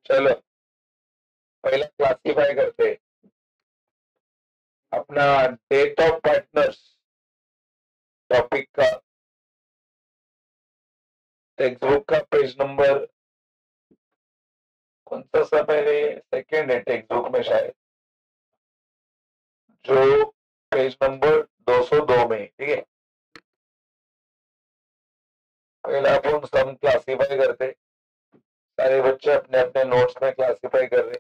चलो पहला क्लासिफाई करते हैं अपना डेट ऑफ पार्टनर्स टॉपिक का टेक्स्ट बुक का पेज नंबर कौन सा सा पहले सेकेंड है टेक्स्ट बुक में शायद जो पेज नंबर 202 में ठीक है। पहला अपन सम क्लासिफाई करते सारे बच्चे अपने अपने नोट्स में क्लासिफाई कर रहे।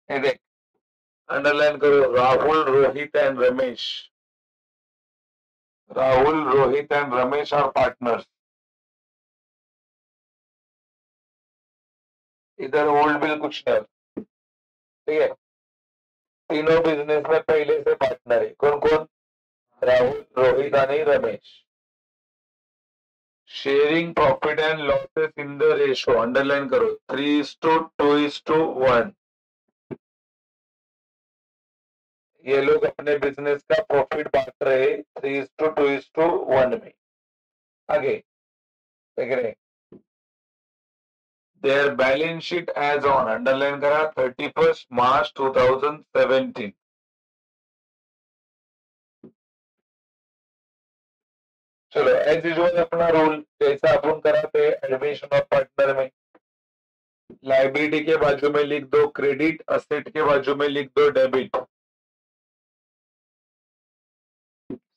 ये देख अंडरलाइन करो Rahul Rohit and Ramesh. Rahul Rohit and Ramesh are partners. इधर ओल्ड बिल कुछ नहीं ठीक है। तीनों बिजनेस में पहले से पार्टनर है कौन कौन राहुल रोहित आणि Ramesh. Sharing profit and losses in the ratio underline करो 3:2:1। ये लोग अपने बिजनेस का प्रॉफिट बांट रहे 3:2:1 में। आगे देख रहे there balance sheet as on underline करा 31 मार्च 2017। चलो एज यूजुअल अपना रूल जैसा अपन कराते एडमिशन ऑफ पार्टनर में लाइबिलिटी के बाजू में लिख दो क्रेडिट असेट के बाजू में लिख दो डेबिट।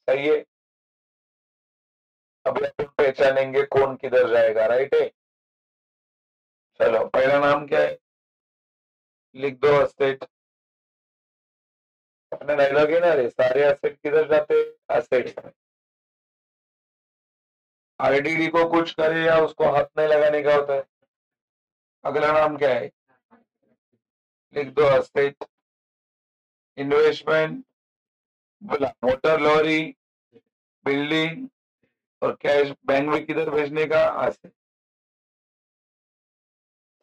सही है। अब अपन पहचानेंगे कौन किधर जाएगा राइट है। चलो पहला नाम क्या है लिख दो असेट। अपने डायलॉग है ना रे सारे असेट किधर जाते असेट में। आईडीडी को कुछ करे या उसको हाथ नहीं लगाने का होता है। अगला नाम क्या है लिख दो असेट इन्वेस्टमेंट बोला मोटर लॉरी बिल्डिंग और कैश बैंक में किधर भेजने का असेट।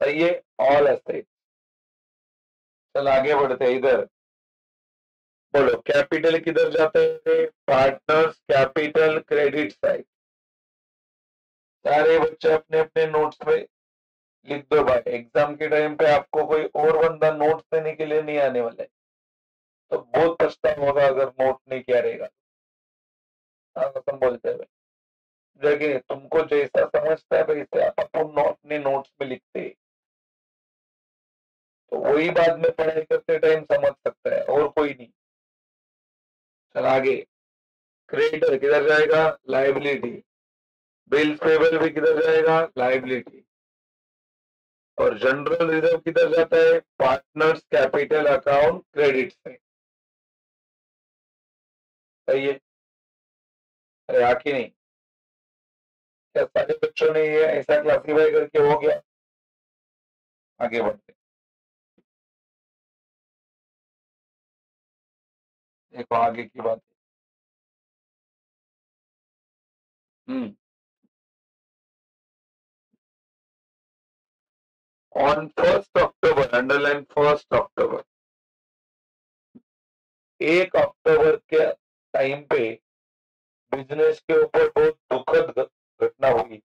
सही है ऑल एसेट। चल आगे बढ़ते हैं इधर बोलो कैपिटल किधर जाते हैं पार्टनर्स कैपिटल क्रेडिट साइड। सारे बच्चे अपने अपने नोट्स में लिख दो भाई एग्जाम के टाइम पे आपको कोई और बंदा नोट्स देने के लिए नहीं आने वाला है तो बहुत पछतावा होगा अगर नोट नहीं किया रहेगा। हाँ कसम बोलते हैं भाई देखिए तुमको जैसा समझता है वैसे आप अपने नोट्स में लिखते हैं तो वही बाद में पढ़ाई करते टाइम समझ सकता है और कोई नहीं। चल आगे क्रेडिटर किधर जाएगा लाइबिलिटी बिल्स पेबल भी किधर जाएगा लाइबिलिटी और जनरल रिजर्व किधर जाता है पार्टनर्स कैपिटल अकाउंट क्रेडिट से। सही है। अरे आखिर नहीं क्या सारे बच्चों ने ये ऐसा क्लासिफाई करके हो गया। आगे बढ़ते देखो आगे की बात ऑन 1 अक्टूबर अंडरलाइन 1 अक्टूबर 1 अक्टूबर के टाइम पे बिजनेस के ऊपर बहुत दुखद घटना हुई।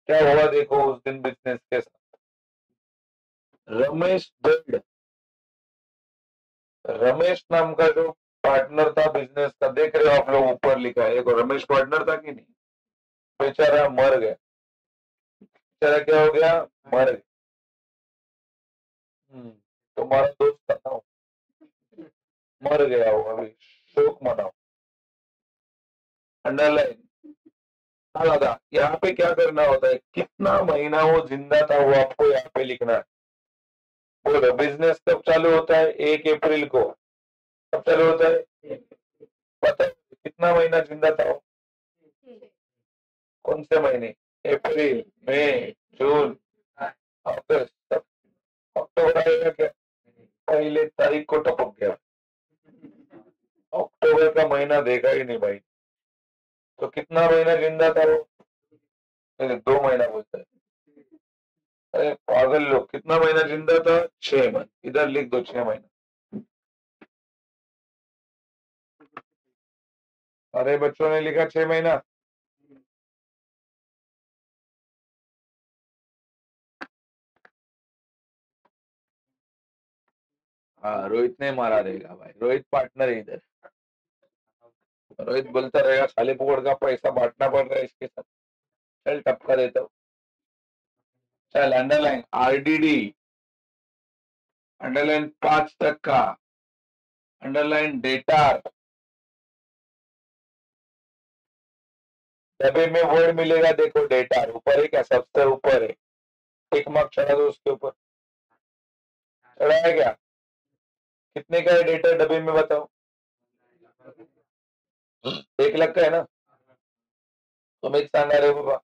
क्या हुआ देखो उस दिन बिजनेस के साथ रमेश दंड रमेश नाम का जो पार्टनर था बिजनेस का देख रहे हो आप लोग ऊपर लिखा है देखो रमेश पार्टनर था कि नहीं बेचारा मर गया। बेचारा क्या हो गया मर गया। तुम्हारा दोस्त था ना मर गया वो अभी शोक मनाओ अंडरलाइन। हाँ दादा यहाँ पे क्या करना होता है कितना महीना वो जिंदा था वो आपको यहाँ पे लिखना है। बोलो बिजनेस कब चालू होता है 1 अप्रैल को कब चालू होता है पता है कितना महीना जिंदा था वो कौन से महीने अप्रैल मई जून अगस्त अक्टूबर आएगा क्या पहले तारीख को टपक गया। अक्टूबर का महीना देखा ही नहीं भाई तो कितना महीना जिंदा था वो 2 महीना बोलता है अरे पागल लोग, कितना महीना जिंदा था? 6 मंथ। इधर लिख दो 6 महीना। अरे बच्चों ने लिखा 6 महीना। हाँ, रोहित ने मारा रहेगा भाई, रोहित पार्टनर है इधर। रोहित बोलता रहेगा खाली पुकड़ का पैसा बांटना पड़ रहा है इसके साथ। चल टपका देता हूँ। चल अंडरलाइन आरडीडी, अंडरलाइन 5 तक का, अंडरलाइन डेटा। डब्बे में वर्ड मिलेगा, देखो डेटा ऊपर है क्या? सबसे ऊपर है। टिक मार्क चढ़ा दो उसके ऊपर। चढ़ा है क्या? कितने का है डेटा डब्बे में बताओ? 1 लाख का है ना? तुम एक सांगा रहे हो बाबा।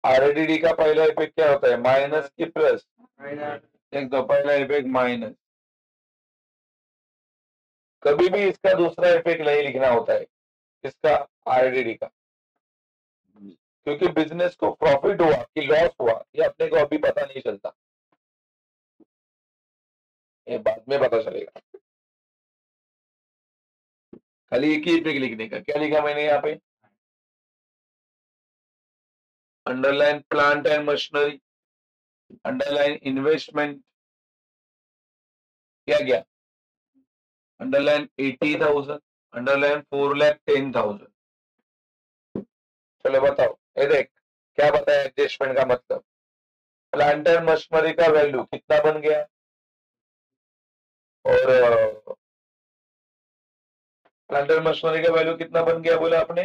आरडीडी का पहला इफेक्ट क्या होता है? माइनस की प्लस? एक दो, पहला इफेक्ट माइनस। कभी भी इसका दूसरा इफेक्ट नहीं लिखना होता है, इसका आरडीडी का। क्योंकि बिजनेस को प्रॉफिट हुआ कि लॉस हुआ ये अपने को अभी पता नहीं चलता, ये बाद में पता चलेगा। खाली एक ही इफेक्ट लिखने का। क्या लिखा मैंने यहाँ पे? Underline plant and machinery, underline investment, क्या गया? Underline 80,000, underline 4,10,000। चलो बताओ, ये देख क्या बताया एडजस्टमेंट का मतलब। प्लांट एंड मशीनरी का वैल्यू कितना बन गया? और प्लांट एंड मशीनरी का वैल्यू कितना बन गया बोला आपने?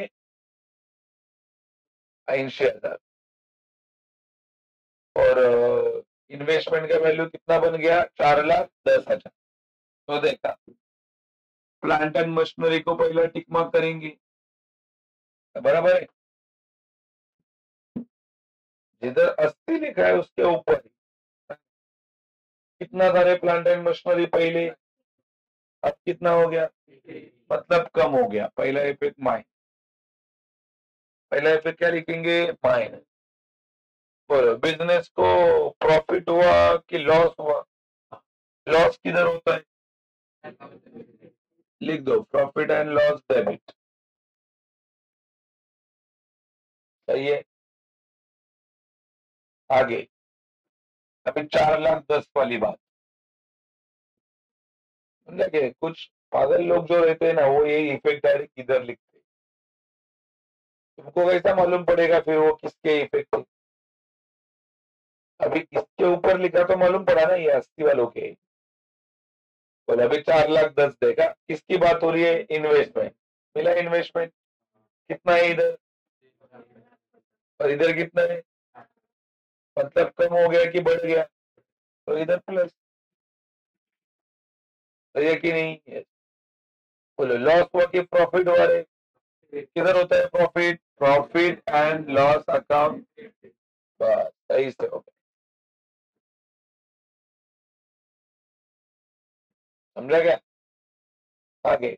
80,000। और इन्वेस्टमेंट का वैल्यू कितना बन गया? 4,10,000। तो देखा, प्लांट एंड मशीनरी को पहले टिक मार्क करेंगे, बराबर है। जिधर 80 लिखा है उसके ऊपर कितना सारे प्लांट एंड मशीनरी पहले, अब कितना हो गया? मतलब कम हो गया। पहला इफेक्ट माइनस, पहला इफेक्ट क्या लिखेंगे? माइनस। बोलो बिजनेस को प्रॉफिट हुआ कि लॉस हुआ? लॉस किधर होता है? लिख दो प्रॉफिट एंड लॉस डेबिट। सही है। आगे अभी 4,10,000 वाली बात। देखिए कुछ पागल लोग जो रहते हैं ना, वो ये इफेक्ट डायरेक्ट इधर लिखते हैं। तुमको कैसा मालूम पड़ेगा फिर वो किसके इफेक्ट है? अभी किसके ऊपर लिखा तो मालूम पड़ा ना, ये 80 वालों के। बोले अभी 4,10,000 देगा, किसकी बात हो रही है? इन्वेस्टमेंट। मिला इन्वेस्टमेंट। कितना है इधर? और इधर कितना है? मतलब कम हो गया कि बढ़ गया? तो इधर प्लस। तो ये कि नहीं है? बोलो लॉस हुआ कि प्रॉफिट हुआ रे? किधर होता है profit? Profit and loss account. बस सही से हो गया। समझा क्या? आगे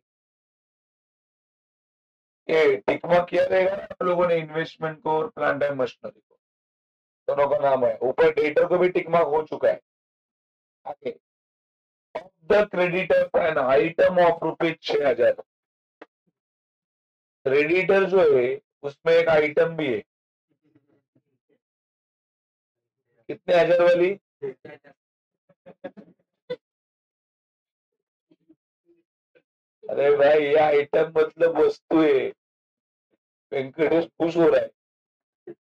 ये टिक मार्क किया रहेगा ना आप लोगों ने, इन्वेस्टमेंट को और प्लांट एंड मशीनरी को, दोनों का नाम है। ऊपर डेटर को भी टिक मार्क हो चुका है। आगे the creditor an item of ₹6,000। Creditor जो है उसमें एक आइटम भी है। कितने हजार वाली? अरे भाई ये आइटम मतलब वस्तु है। वेंकटेश खुश हो रहा है,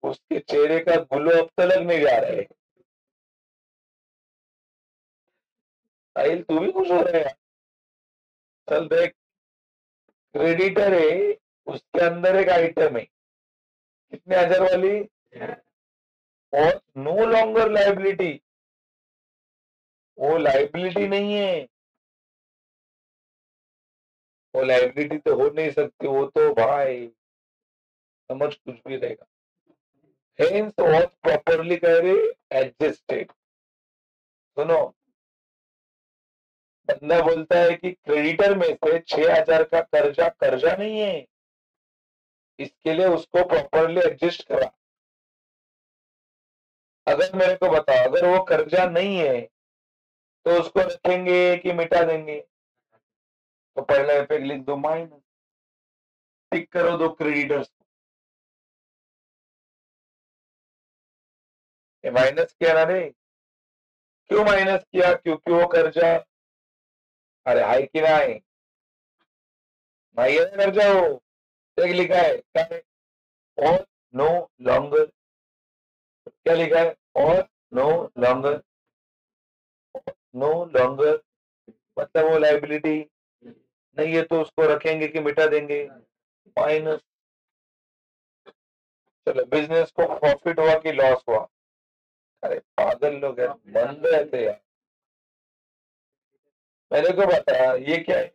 उसके चेहरे का गुलो अब तक नहीं जा रहा है। साहिल तू भी खुश हो रहा है? चल देख, क्रेडिटर है, उसके अंदर एक आइटम है। कितने हजार वाली? और नो लॉन्गर लाइबिलिटी। वो लाइबिलिटी नहीं है, वो लाइबिलिटी तो हो नहीं सकती, वो तो भाई समझ कुछ भी रहेगा। हेंस वॉज प्रॉपरली कह रहे एडजस्टेड। सुनो, बंदा बोलता है कि क्रेडिटर में से 6,000 का कर्जा कर्जा नहीं है, इसके लिए उसको प्रॉपरली एडजस्ट करा। अगर मेरे को बताओ, अगर वो कर्जा नहीं है तो उसको रखेंगे कि मिटा देंगे? तो पहला इफेक्ट लिख दो माइनस, टिक करो दो क्रेडिटर्स, ये माइनस किया ना रे। क्यों माइनस किया? क्योंकि वो कर्जा, अरे हाई की ना है, भाई ये कर्जा हो, एक लिखा है क्या है? और नो लॉन्गर, क्या लिखा है? और नो लॉन्गर, नो लॉन्गर मतलब वो लाइबिलिटी नहीं है, तो उसको रखेंगे कि मिटा देंगे? माइनस। चलो, बिजनेस को प्रॉफिट हुआ कि लॉस हुआ? अरे पागल लोग यार, बंद रहते यार। मेरे को बता, ये क्या है?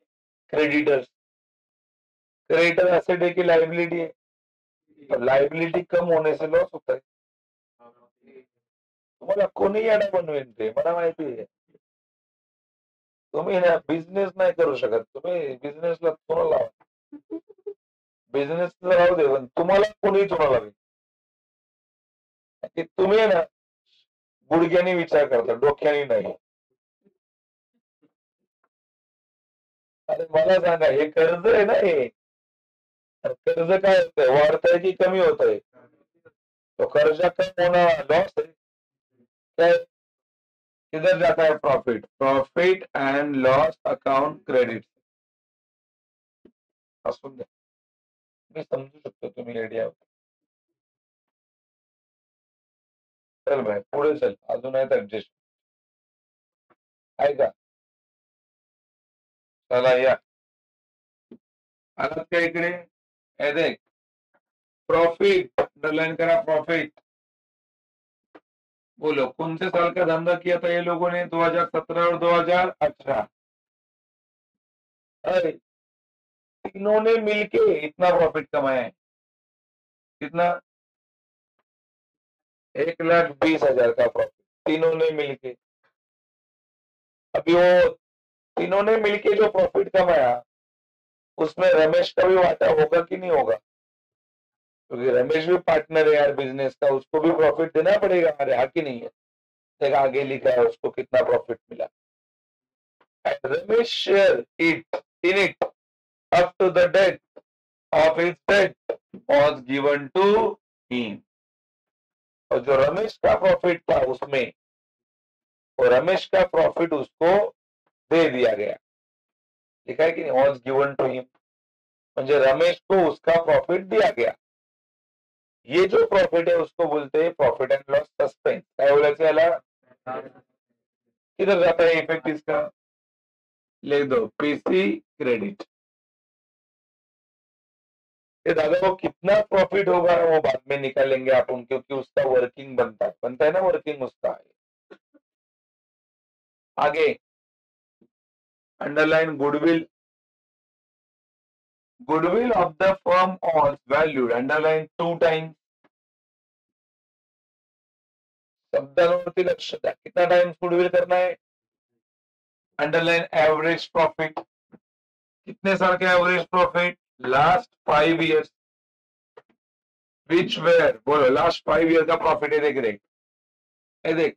क्रेडिटर्स, क्रेडिटर एसेट है कि लाइबिलिटी है? तो लाइबिलिटी कम होने से लॉस होता है। तुम्हाला कोणी येणं बनवेन ते मला माहिती आहे. तुम्ही ना बिझनेस नाही करू शकत, तुम्ही बिझनेसला चुना लावा. बिझनेस राहू दे, पण तुम्हाला कोणी चुना लावेल? की तुम्ही आहे ना गुडघ्याने विचार करता, डोक्याने नाही. अरे मला सांगा, हे कर्ज आहे ना, हे कर्ज काय होतंय, वाढतंय की कमी होतंय? तो कर्जा कम होना लॉस है क्या? किधर जाता है profit? Profit and loss account credit. असून द्या, मी समजू शकतो तुम्ही आयडिया. चल भाई पुढे चल, अजून आहेत ऍडजस्ट आहे का? चला या, आलात का इकडे? हे देख, प्रॉफिट अंडरलाइन करा, प्रॉफिट. बोलो कौन से साल का धंधा किया था ये लोगों ने? 2017 और 2018। अरे तीनों ने मिलके इतना प्रॉफिट कमाया है। कितना? 1,20,000 का प्रॉफिट तीनों ने मिलके। अभी वो तीनों ने मिलके जो प्रॉफिट कमाया, उसमें रमेश का भी वाटा होगा कि नहीं होगा? क्योंकि रमेश भी पार्टनर है यार बिजनेस का, उसको भी प्रॉफिट देना पड़ेगा हमारे, हाँ कि नहीं है? देखा आगे लिखा है उसको कितना प्रॉफिट मिला. And Ramesh share it in it up to the death of his death was given to him. और जो रमेश का प्रॉफिट था उसमें, वो रमेश का प्रॉफिट उसको दे दिया गया. लिखा है कि नहीं, वॉज गिवन टू हिम, म्हणजे रमेश को उसका प्रॉफिट दिया गया. ये जो प्रॉफिट है उसको बोलते हैं प्रॉफिट एंड लॉस सस्पेंस. काय बोलायचं याला? किधर जाता है इफेक्ट इसका? लिख दो पीसी क्रेडिट. ये दादा वो कितना प्रॉफिट होगा वो बाद में निकालेंगे अपन, क्योंकि उसका वर्किंग बनता है ना, वर्किंग उसका. आगे underline goodwill. Goodwill of the firm on valued, underline 2 times. शब्दांवरती लक्ष द्या, कितना टाइम्स गुडविल करना है? Underline average profit. कितने साल का average profit? Last 5 years. Which were, बोलो लास्ट 5 ईयर का प्रॉफिट है. देख देख, ये देख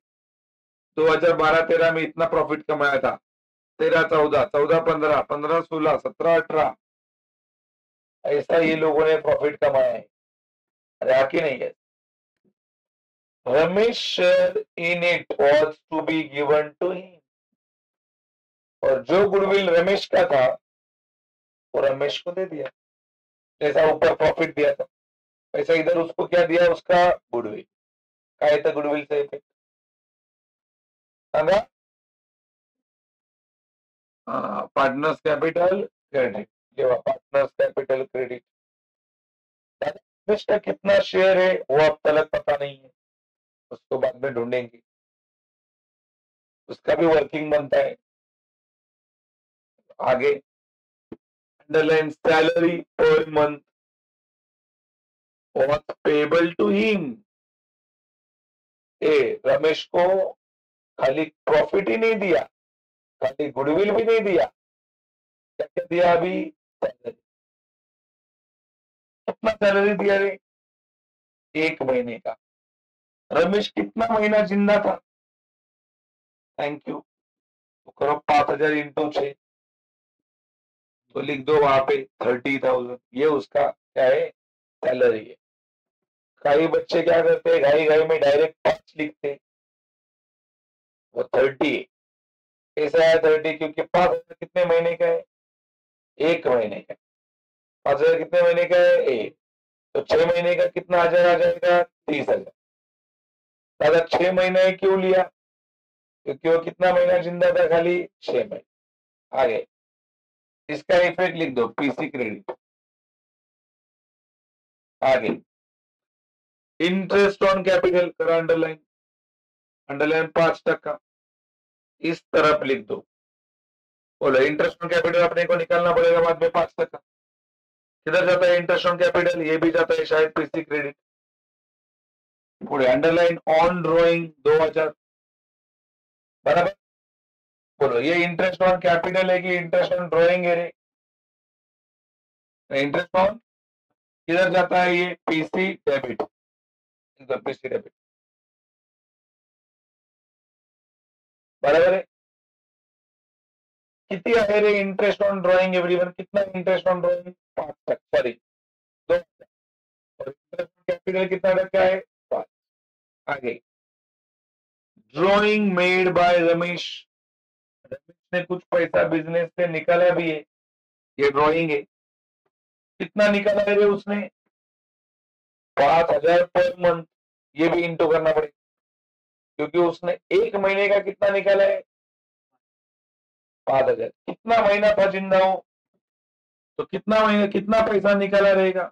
2012-13 में इतना प्रॉफिट कमाया था, 13-14, 14-15, 15-16, 17-18, ऐसा ये लोगों ने प्रॉफिट कमाया है. अरे आके नहीं है? Ramesh share in it was to be given to him. और जो गुडविल रमेश का था वो रमेश को दे दिया. जैसा ऊपर प्रॉफिट दिया था वैसा इधर उसको क्या दिया? उसका गुडविल. काय था गुडविलचा इफेक्ट सांगा? Partners capital credit. जेव्हा पार्टनर्स कैपिटल क्रेडिट, रमेश का कितना शेयर है वो अब तक पता नहीं है, उसको बाद में ढूंढेंगे. उसका भी वर्किंग बनता है. आगे underline salary per month was payable to him. ए रमेश को खाली प्रॉफिट ही नहीं दिया, खाली गुडविल भी नहीं दिया, क्या क्या दिया अभी? सैलरी. कितना सैलरी दिया रे? 1 महीने का. रमेश कितना महीना जिंदा था? Thank you. तो करो 5,000 इंटू 6, तो लिख दो वहां पे 30,000। ये उसका क्या है? सैलरी है। कई बच्चे क्या करते हैं, घाई घाई में डायरेक्ट 5 लिखते, वो 30 है। कैसे आया 30? क्योंकि 5,000 कितने महीने का है? 1 महीने का। 5,000 कितने महीने का है? 1। तो 6 महीने का कितना हजार आ जाएगा? 30,000। दादा 6 महीने क्यों लिया? क्योंकि वो कितना महीना जिंदा था? खाली 6 महीने। आगे इसका इफेक्ट लिख दो, पीसी क्रेडिट। आगे इंटरेस्ट ऑन कैपिटल करो अंडरलाइन, अंडरलाइन 5%। इस तरफ लिख दो। बोलो इंटरेस्ट ऑन कैपिटल अपने को निकालना पड़ेगा बाद में 5%। किधर जाता है इंटरेस्ट ऑन कैपिटल? ये भी जाता है शायद पीसी क्रेडिट। पूरे अंडरलाइन ऑन ड्रॉइंग 2,000 बराबर। बोलो ये इंटरेस्ट ऑन कैपिटल है कि इंटरेस्ट ऑन ड्रॉइंग है रे? इंटरेस्ट ऑन किधर जाता है? ये पीसी डेबिट, पीसी डेबिट बराबर है। कितनी है रे इंटरेस्ट ऑन ड्रॉइंग? एवरीवन कितना इंटरेस्ट ऑन ड्रॉइंग? 5 सॉरी 2। और इंटरेस्ट ऑन कैपिटल कितना टका है? 5। आगे drawing made by Ramesh, Ramesh ने कुछ पैसा बिजनेस से निकाला भी है, ये ड्रॉइंग है। कितना निकाला है रे उसने? 5,000 पर मंथ। ये भी इंटू करना पड़ेगा क्योंकि उसने 1 महीने का कितना निकाला है? 5,000। कितना महीना था जिंदा हो? तो कितना महीना कितना पैसा निकाला रहेगा?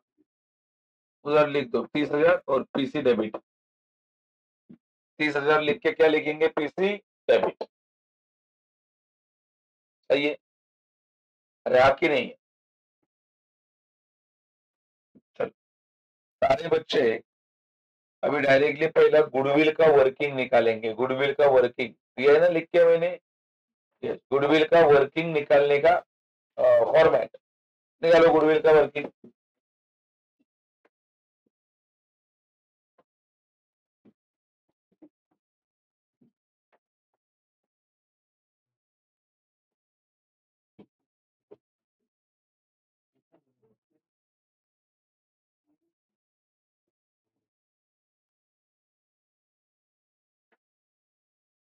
उधर लिख दो 30,000 और पीसी डेबिट। 30,000 लिख के क्या लिखेंगे? PC debit. सही है? अरे आपकी नहीं है। चलो सारे बच्चे अभी डायरेक्टली पहला गुडविल का वर्किंग निकालेंगे। गुडविल का वर्किंग दिया है ना लिख के मैंने? गुडविल का वर्किंग निकालने का फॉर्मेट निकालो। गुडविल का वर्किंग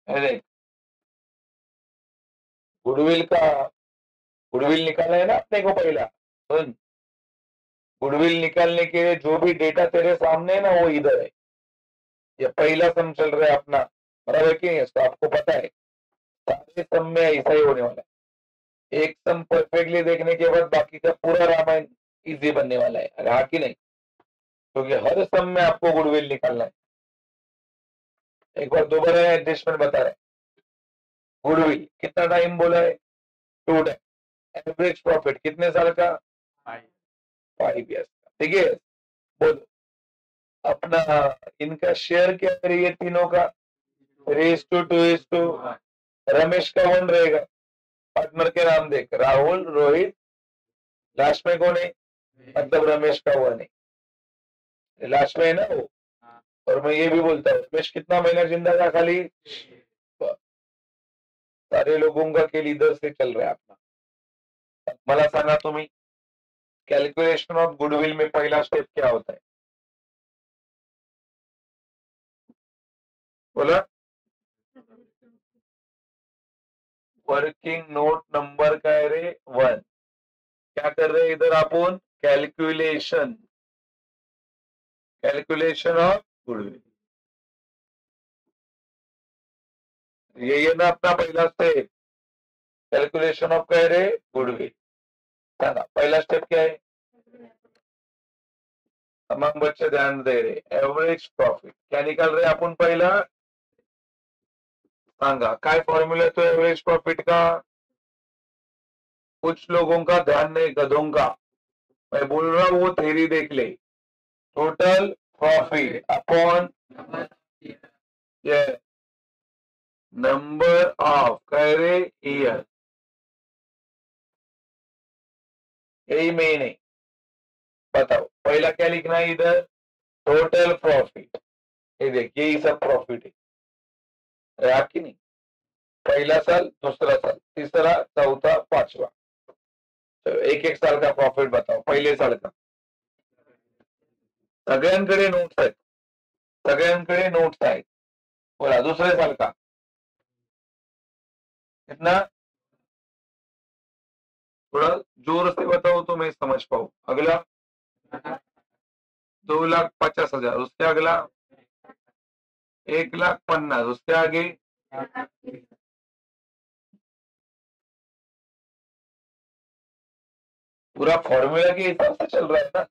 अरे गुडविल का गुडविल निकालना है ना अपने को पहला। सुन, गुडविल निकालने के लिए जो भी डेटा तेरे सामने है ना वो इधर है। ये पहला सम चल रहा है अपना, बराबर कि नहीं? तो आपको पता है सारे सम में ऐसा ही होने वाला है। एक सम परफेक्टली देखने के बाद बाकी का पूरा रामायण इजी बनने वाला है। अरे हाँ कि नहीं? क्योंकि हर सम में आपको गुडविल निकालना है। एक बार दोबारा एडजस्टमेंट बता रहे। गुडविल कितना टाइम बोला है? 2 टाइम। एवरेज प्रॉफिट कितने साल का? 5 ईयर्स का। ठीक है? बोलो अपना इनका शेयर क्या है ये तीनों का? 3:2:2। रमेश का 1 रहेगा। पार्टनर के नाम देख, राहुल, रोहित, लास्ट में कौन है? मतलब रमेश का 1 है, लास्ट में है ना वो। और मैं ये भी बोलता हूँ रमेश कितना महीना जिंदा था? खाली सारे लोगों का खेल इधर से चल रहा है अपना। मला सांगा तुम्ही कैलकुलेशन ऑफ गुडविल में पहला स्टेप क्या होता है? बोला वर्किंग नोट नंबर का है रे 1। क्या कर रहे हैं इधर अपन? Calculation, calculation of goodwill. ये ना अपना पहला स्टेप, कैलकुलेशन ऑफ कह रहे गुडविल। पहला स्टेप क्या है? तमाम बच्चे ध्यान दे रहे। एवरेज प्रॉफिट क्या निकाल रहे अपन पहला? सांगा काय फॉर्म्यूला तो एवरेज प्रॉफिट का? कुछ लोगों का ध्यान नहीं, गधों का। मैं बोल रहा हूँ वो थेरी देख ले। टोटल प्रॉफिट अपॉन ये नंबर ऑफ कह रहे ईयर, यही महीने। बताओ पहला क्या लिखना है इधर? टोटल प्रॉफिट ये देखिए ये सब प्रॉफिट है आपकी नहीं। पहला साल, दूसरा साल, तीसरा, चौथा, पांचवा। चलो एक एक साल का प्रॉफिट बताओ पहले साल का। सगळ्यांकडे नोट्स आहेत, सगळ्यांकडे नोट्स आहेत। बोला दूसरे साल का कितना, थोड़ा जोर से बताओ तो मैं समझ पाऊं। अगला 2,50,000, उसके अगला 1,50,000, उसके आगे पूरा फॉर्मूला के हिसाब से चल रहा है ना।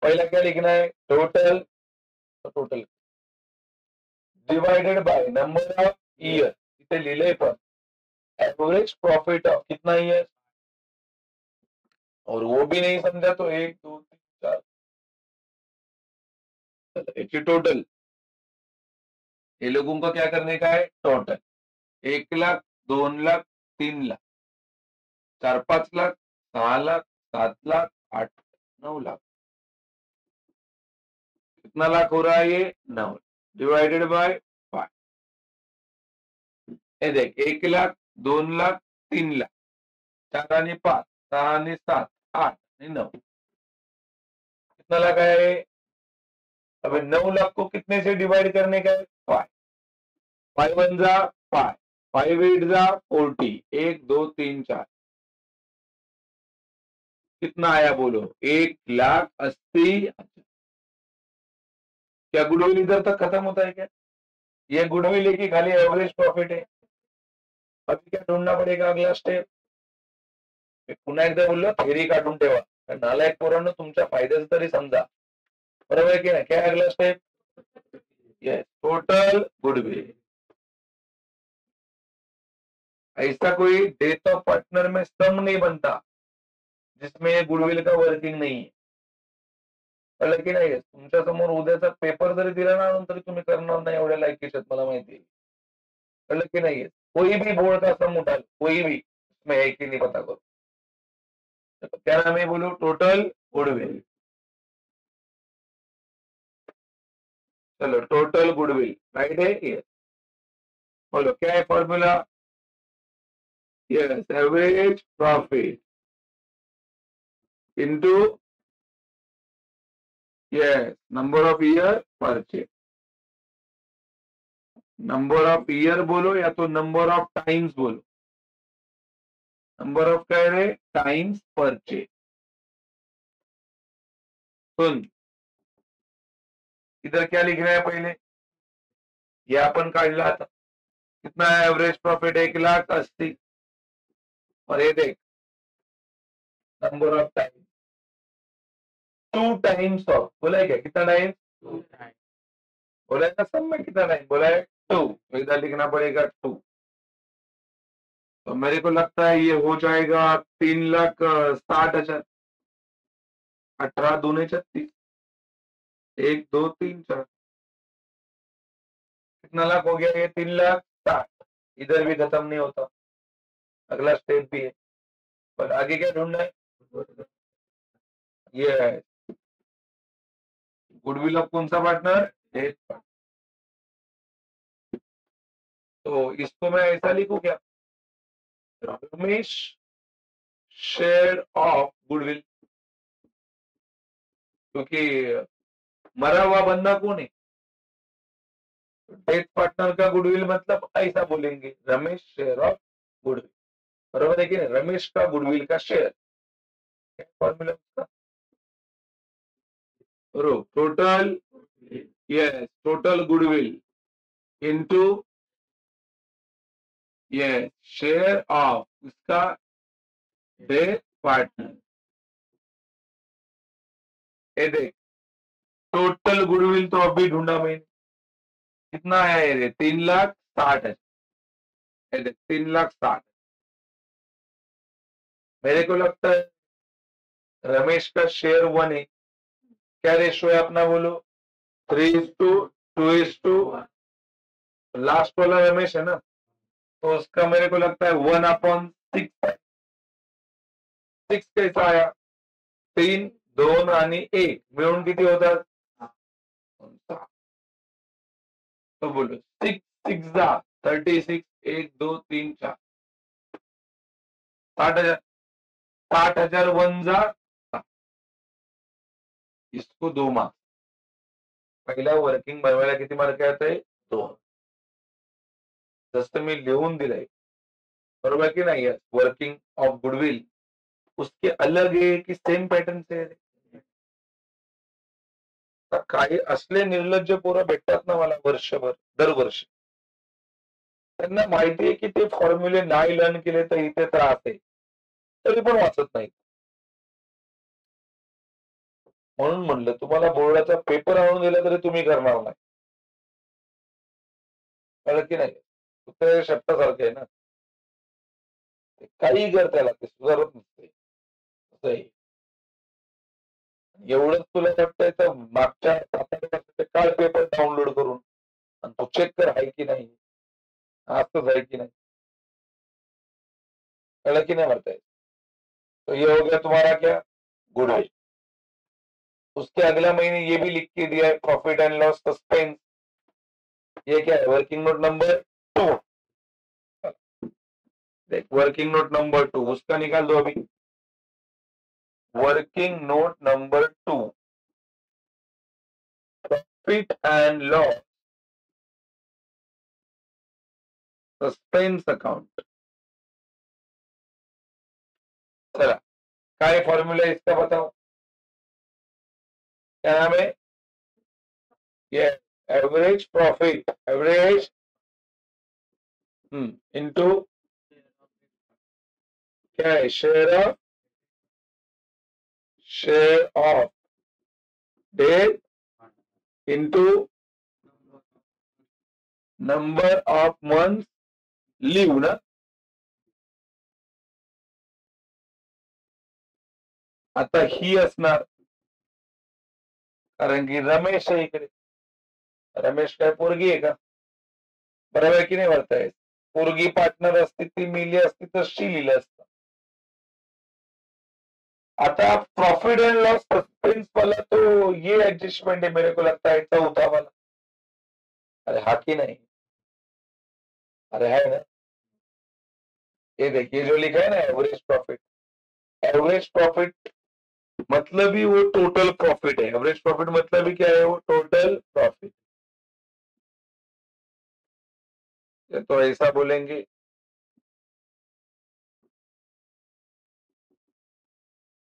पहला क्या लिखना है, टोटल, तो total divided by number of year, इथे लिहिलंय पण एवरेज प्रॉफिट ऑफ कितना ईयर, और वो भी नहीं समझा तो 1 2 3 4, याची टोटल, ये लोगों का क्या करने का है, टोटल 1,00,000, 2,00,000, 3,00,000, 4-5 लाख, 6 लाख, 7 लाख, 8, 9 लाख। कितना लाख हो रहा है ये, 9 डिवाइडेड बाय 5। ये देख 1,00,000, 2,00,000, 3,00,000, 4 आणि 5, 6 आणि 7, 8 आणि 9, कितना लाख आया ये। अब 9 लाख को कितने से डिवाइड करने का है, 5, 5 वन जा 5, 5 एट जा 40, 1 2 3 4, कितना आया बोलो, 1,80,000। क्या गुडविल इधर तक खत्म होता है क्या, ये गुडविल है कि खाली एवरेज प्रॉफिट है। अभी क्या ढूंढना पड़ेगा अगला स्टेप, पुन्हा एकदा बोललो थेरी काढून ठेवा, नालायक पोरांनो तुमच्या फायद्याचं तरी समजा, बरोबर है कि नहीं। क्या अगला स्टेप, यस टोटल गुडविल। ऐसा कोई डेथ ऑफ पार्टनर में सम नहीं बनता जिसमें ये गुडविल का वर्किंग नहीं है, कळलं की नाही। तुमच्या समोर उद्याचा पेपर जरी दिला ना आणून तरी तुम्ही करणार नाही एवढ्या लायकीचे मला माहिती आहे, कळलं की नाही। कोई भी बोर्ड का सम उठा लो, कोई भी उसमें है कि नहीं पता करो। तो क्या नाम है बोलो, टोटल गुडविल। चलो टोटल गुडविल राइट है ये, बोलो क्या है formula, yes average profit into yes number of year purchase. Number of year बोलो या तो नंबर ऑफ टाइम्स बोलो, नंबर ऑफ क्या है टाइम्स परचेज। सुन इधर क्या लिख रहे हैं पहले, ये अपन काढला था, कितना है एवरेज प्रॉफिट, 1,80,000, और ये देख number of time 2 times of, बोला है क्या कितना टाइम, बोला है ना सब में कितना टाइम बोला है 2, तो इधर लिखना पड़ेगा 2। तो मेरे को लगता है ये हो जाएगा 3,60,000, 18 दूने 36, 1 2 3 4, कितना लाख हो गया ये, 3,60,000। इधर भी खत्म नहीं होता, अगला स्टेप भी है, पर आगे क्या ढूंढना है, ये है गुडविल ऑफ कौन सा पार्टनर, एक। तो इसको मैं ऐसा लिखूं क्या, रमेश शेयर ऑफ गुडविल, क्योंकि मरा हुआ बंदा कौन है, डेथ पार्टनर का गुडविल मतलब ऐसा बोलेंगे रमेश शेयर ऑफ गुडविल, बराबर है कि नहीं, रमेश का गुडविल का शेयर, फॉर्मूला उसका total, yes total goodwill into yes share of उसका डेथ पार्टनर। ये देख टोटल गुडविल तो अभी ढूंढा मैंने, कितना है ये 3,60,000, ये देख 3,60,000। मेरे को लगता है रमेश का शेयर 1 है, क्या रेशो है अपना बोलो, 3:2:1, लास्ट वाला रमेश है ना, तो उसका मेरे को लगता है 1/6, 6 कैसा आया, 3 2 आणि 1 मिळून किती होतात, तो बोलो 6 6 1 2 3 4 60,000 60,000 वन जा, इसको 2 मार्क्स. पहिल्या वर्किंग बनवायला किती मार्क येते? 2. जसं मी लिहून दिलंय, बरोबर की नाही? वर्किंग ऑफ गुडविल उसके अलग है की सेम पॅटर्न से? काही असले निर्लज्ज पोरं भेटतात ना मला वर्षभर, दरवर्षी. त्यांना माहिती आहे की ते फॉर्म्युले नाही लर्न केले तर इथे त्रास आहे, तरी पण वाचत नाही. म्हणून म्हणलं तुम्हाला बोर्डाचा पेपर आणून दिला तरी तुम्ही करणार नाही. कळलं की नाही? कुत्र्याच्या शेपटासारखं आहे ना. काही कर त्याला, ते सुधारत नसते. असं आहे. एवढंच तुला वाटतंय तर मागच्या 7-8 वर्षाचे काळ पेपर डाउनलोड करून आणि तो चेक कर आहे की नाही, असंच आहे की नाही. कळलं की नाही म्हणताय? तो ये हो गया तुम्हारा क्या? गुडविल. उसके अगला महीने ये भी लिख के दिया है, प्रॉफिट एंड लॉस सस्पेंस. ये क्या है? Working note number 2. देख वर्किंग नोट नंबर 2 उसका निकाल दो अभी. Working note number 2 profit and loss suspense account. चला, काय फॉर्मूला है इसका बताओ? क्या नाम है? ये एवरेज प्रॉफिट, एवरेज इनटू क्या है? Share of debt into number of month leave ना. आता ही असणार, कारण की रमेश आहे इकडे. रमेश काय पोरगी आहे का? बरोबर की नाही म्हणताय? पोरगी पार्टनर असती, ती मिली असती तर शी लिहिलं असतं. आता प्रॉफिट एंड लॉस सस्पेंस वाला तो ये एडजस्टमेंट है मेरे को लगता है, चौथा वाला. अरे हा की नहीं? अरे है ना. ये देखिए जो लिखा है ना एवरेज प्रॉफिट. एवरेज प्रॉफिट मतलब ही वो टोटल प्रॉफिट है. एवरेज प्रॉफिट मतलब ही क्या है? वो टोटल प्रॉफिट. तो ऐसा बोलेंगे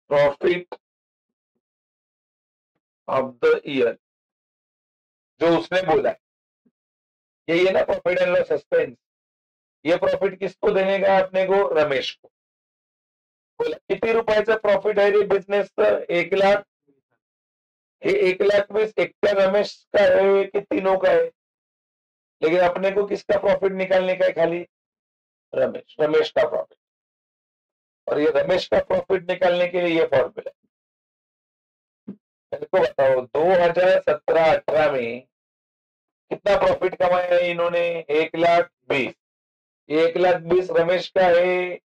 प्रॉफिट ऑफ द ईयर, जो उसने बोला है. यही है ना प्रॉफिट एंड लॉस सस्पेंस. ये प्रॉफिट किसको देने का है? अपने को, रमेश को. बोला किती रुपयाचं प्रॉफिट आहे रे बिझनेसचं? 1,00,000. हे 1,20,000 एकट्या रमेश का है कि तीनों का है? लेकिन अपने को किसका प्रॉफिट निकालने का है? खाली रमेश का प्रॉफिट. और ये रमेश का प्रॉफिट निकालने के लिए ये फॉर्मूला. मेरे को बताओ 2017-18 में कितना प्रॉफिट कमाया है इन्होंने? 1,20,000. 1,20,000 रमेश का है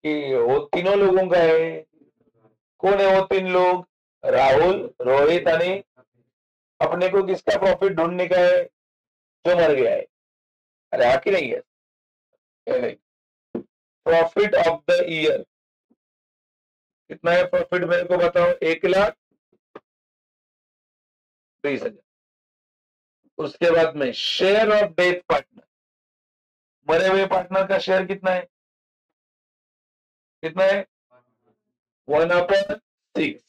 कि वो तीनों लोगों का है? कौन है वो 3 लोग? राहुल, रोहित आणि अपने को किसका प्रॉफिट ढूंढने का है? जो मर गया है. अरे हा की नहीं है? प्रॉफिट ऑफ द ईयर कितना है? प्रॉफिट मेरे को बताओ. 1,20,000. उसके बाद में शेयर ऑफ डेथ पार्टनर, मरे हुए पार्टनर का शेयर कितना है? कितना है? 1/6.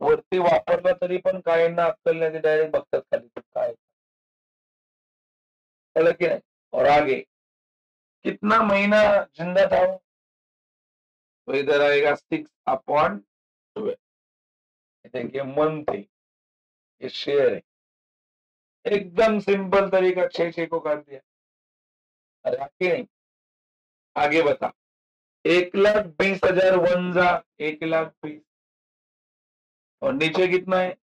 वरती वापरला तरी पण काय ना अक्कल नाही, डायरेक्ट बघतात खाली काय. कळलं की नाही? और आगे कितना महीना जिंदा था वो? तो इधर आएगा 6/12. देखिए मंथ है, ये शेयर है. एकदम सिंपल तरीका, 6 को काट दिया. अरे आगे नहीं, आगे बता. 1,20,000 वन जा 1,20,000. और नीचे कितना है?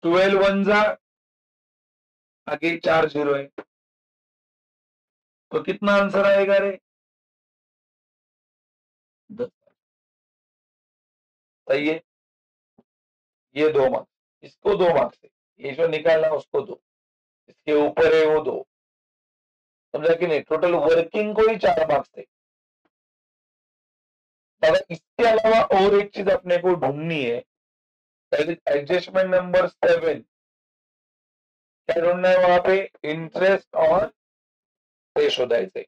12 वन जा, आगे 4 जीरो है. तो कितना आंसर आएगा रे? 10. सही है. ये 2 मार्क्स, इसको 2 मार्क्स है. ये जो निकालना उसको 2. ये ऊपर है वो 2, समझा कि नहीं? टोटल वर्किंग को ही 4 मार्क्स थे। अगर इसके अलावा और एक चीज अपने को ढूंढनी है, एडजस्टमेंट नंबर 7, क्या ढूंढना है वहां पे? इंटरेस्ट ऑन पेश होता है,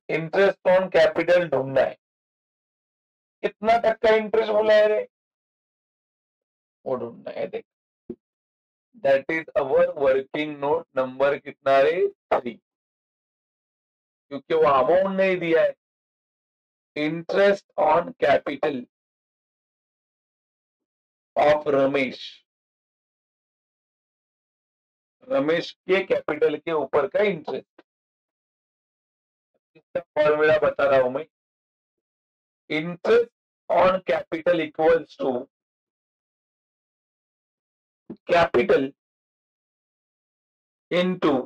इंटरेस्ट ऑन कैपिटल ढूंढना है। कितना टक्का इंटरेस्ट बोला है रे? वो ढूंढना है, देख। That is our working note number कितना रे? 3, क्योंकि वो अमाउंट नहीं दिया है। Interest on capital of Ramesh, Ramesh के कैपिटल के ऊपर का इंटरेस्ट। इसका फॉर्मूला बता रहा हूं मैं। Interest on capital equals to capital into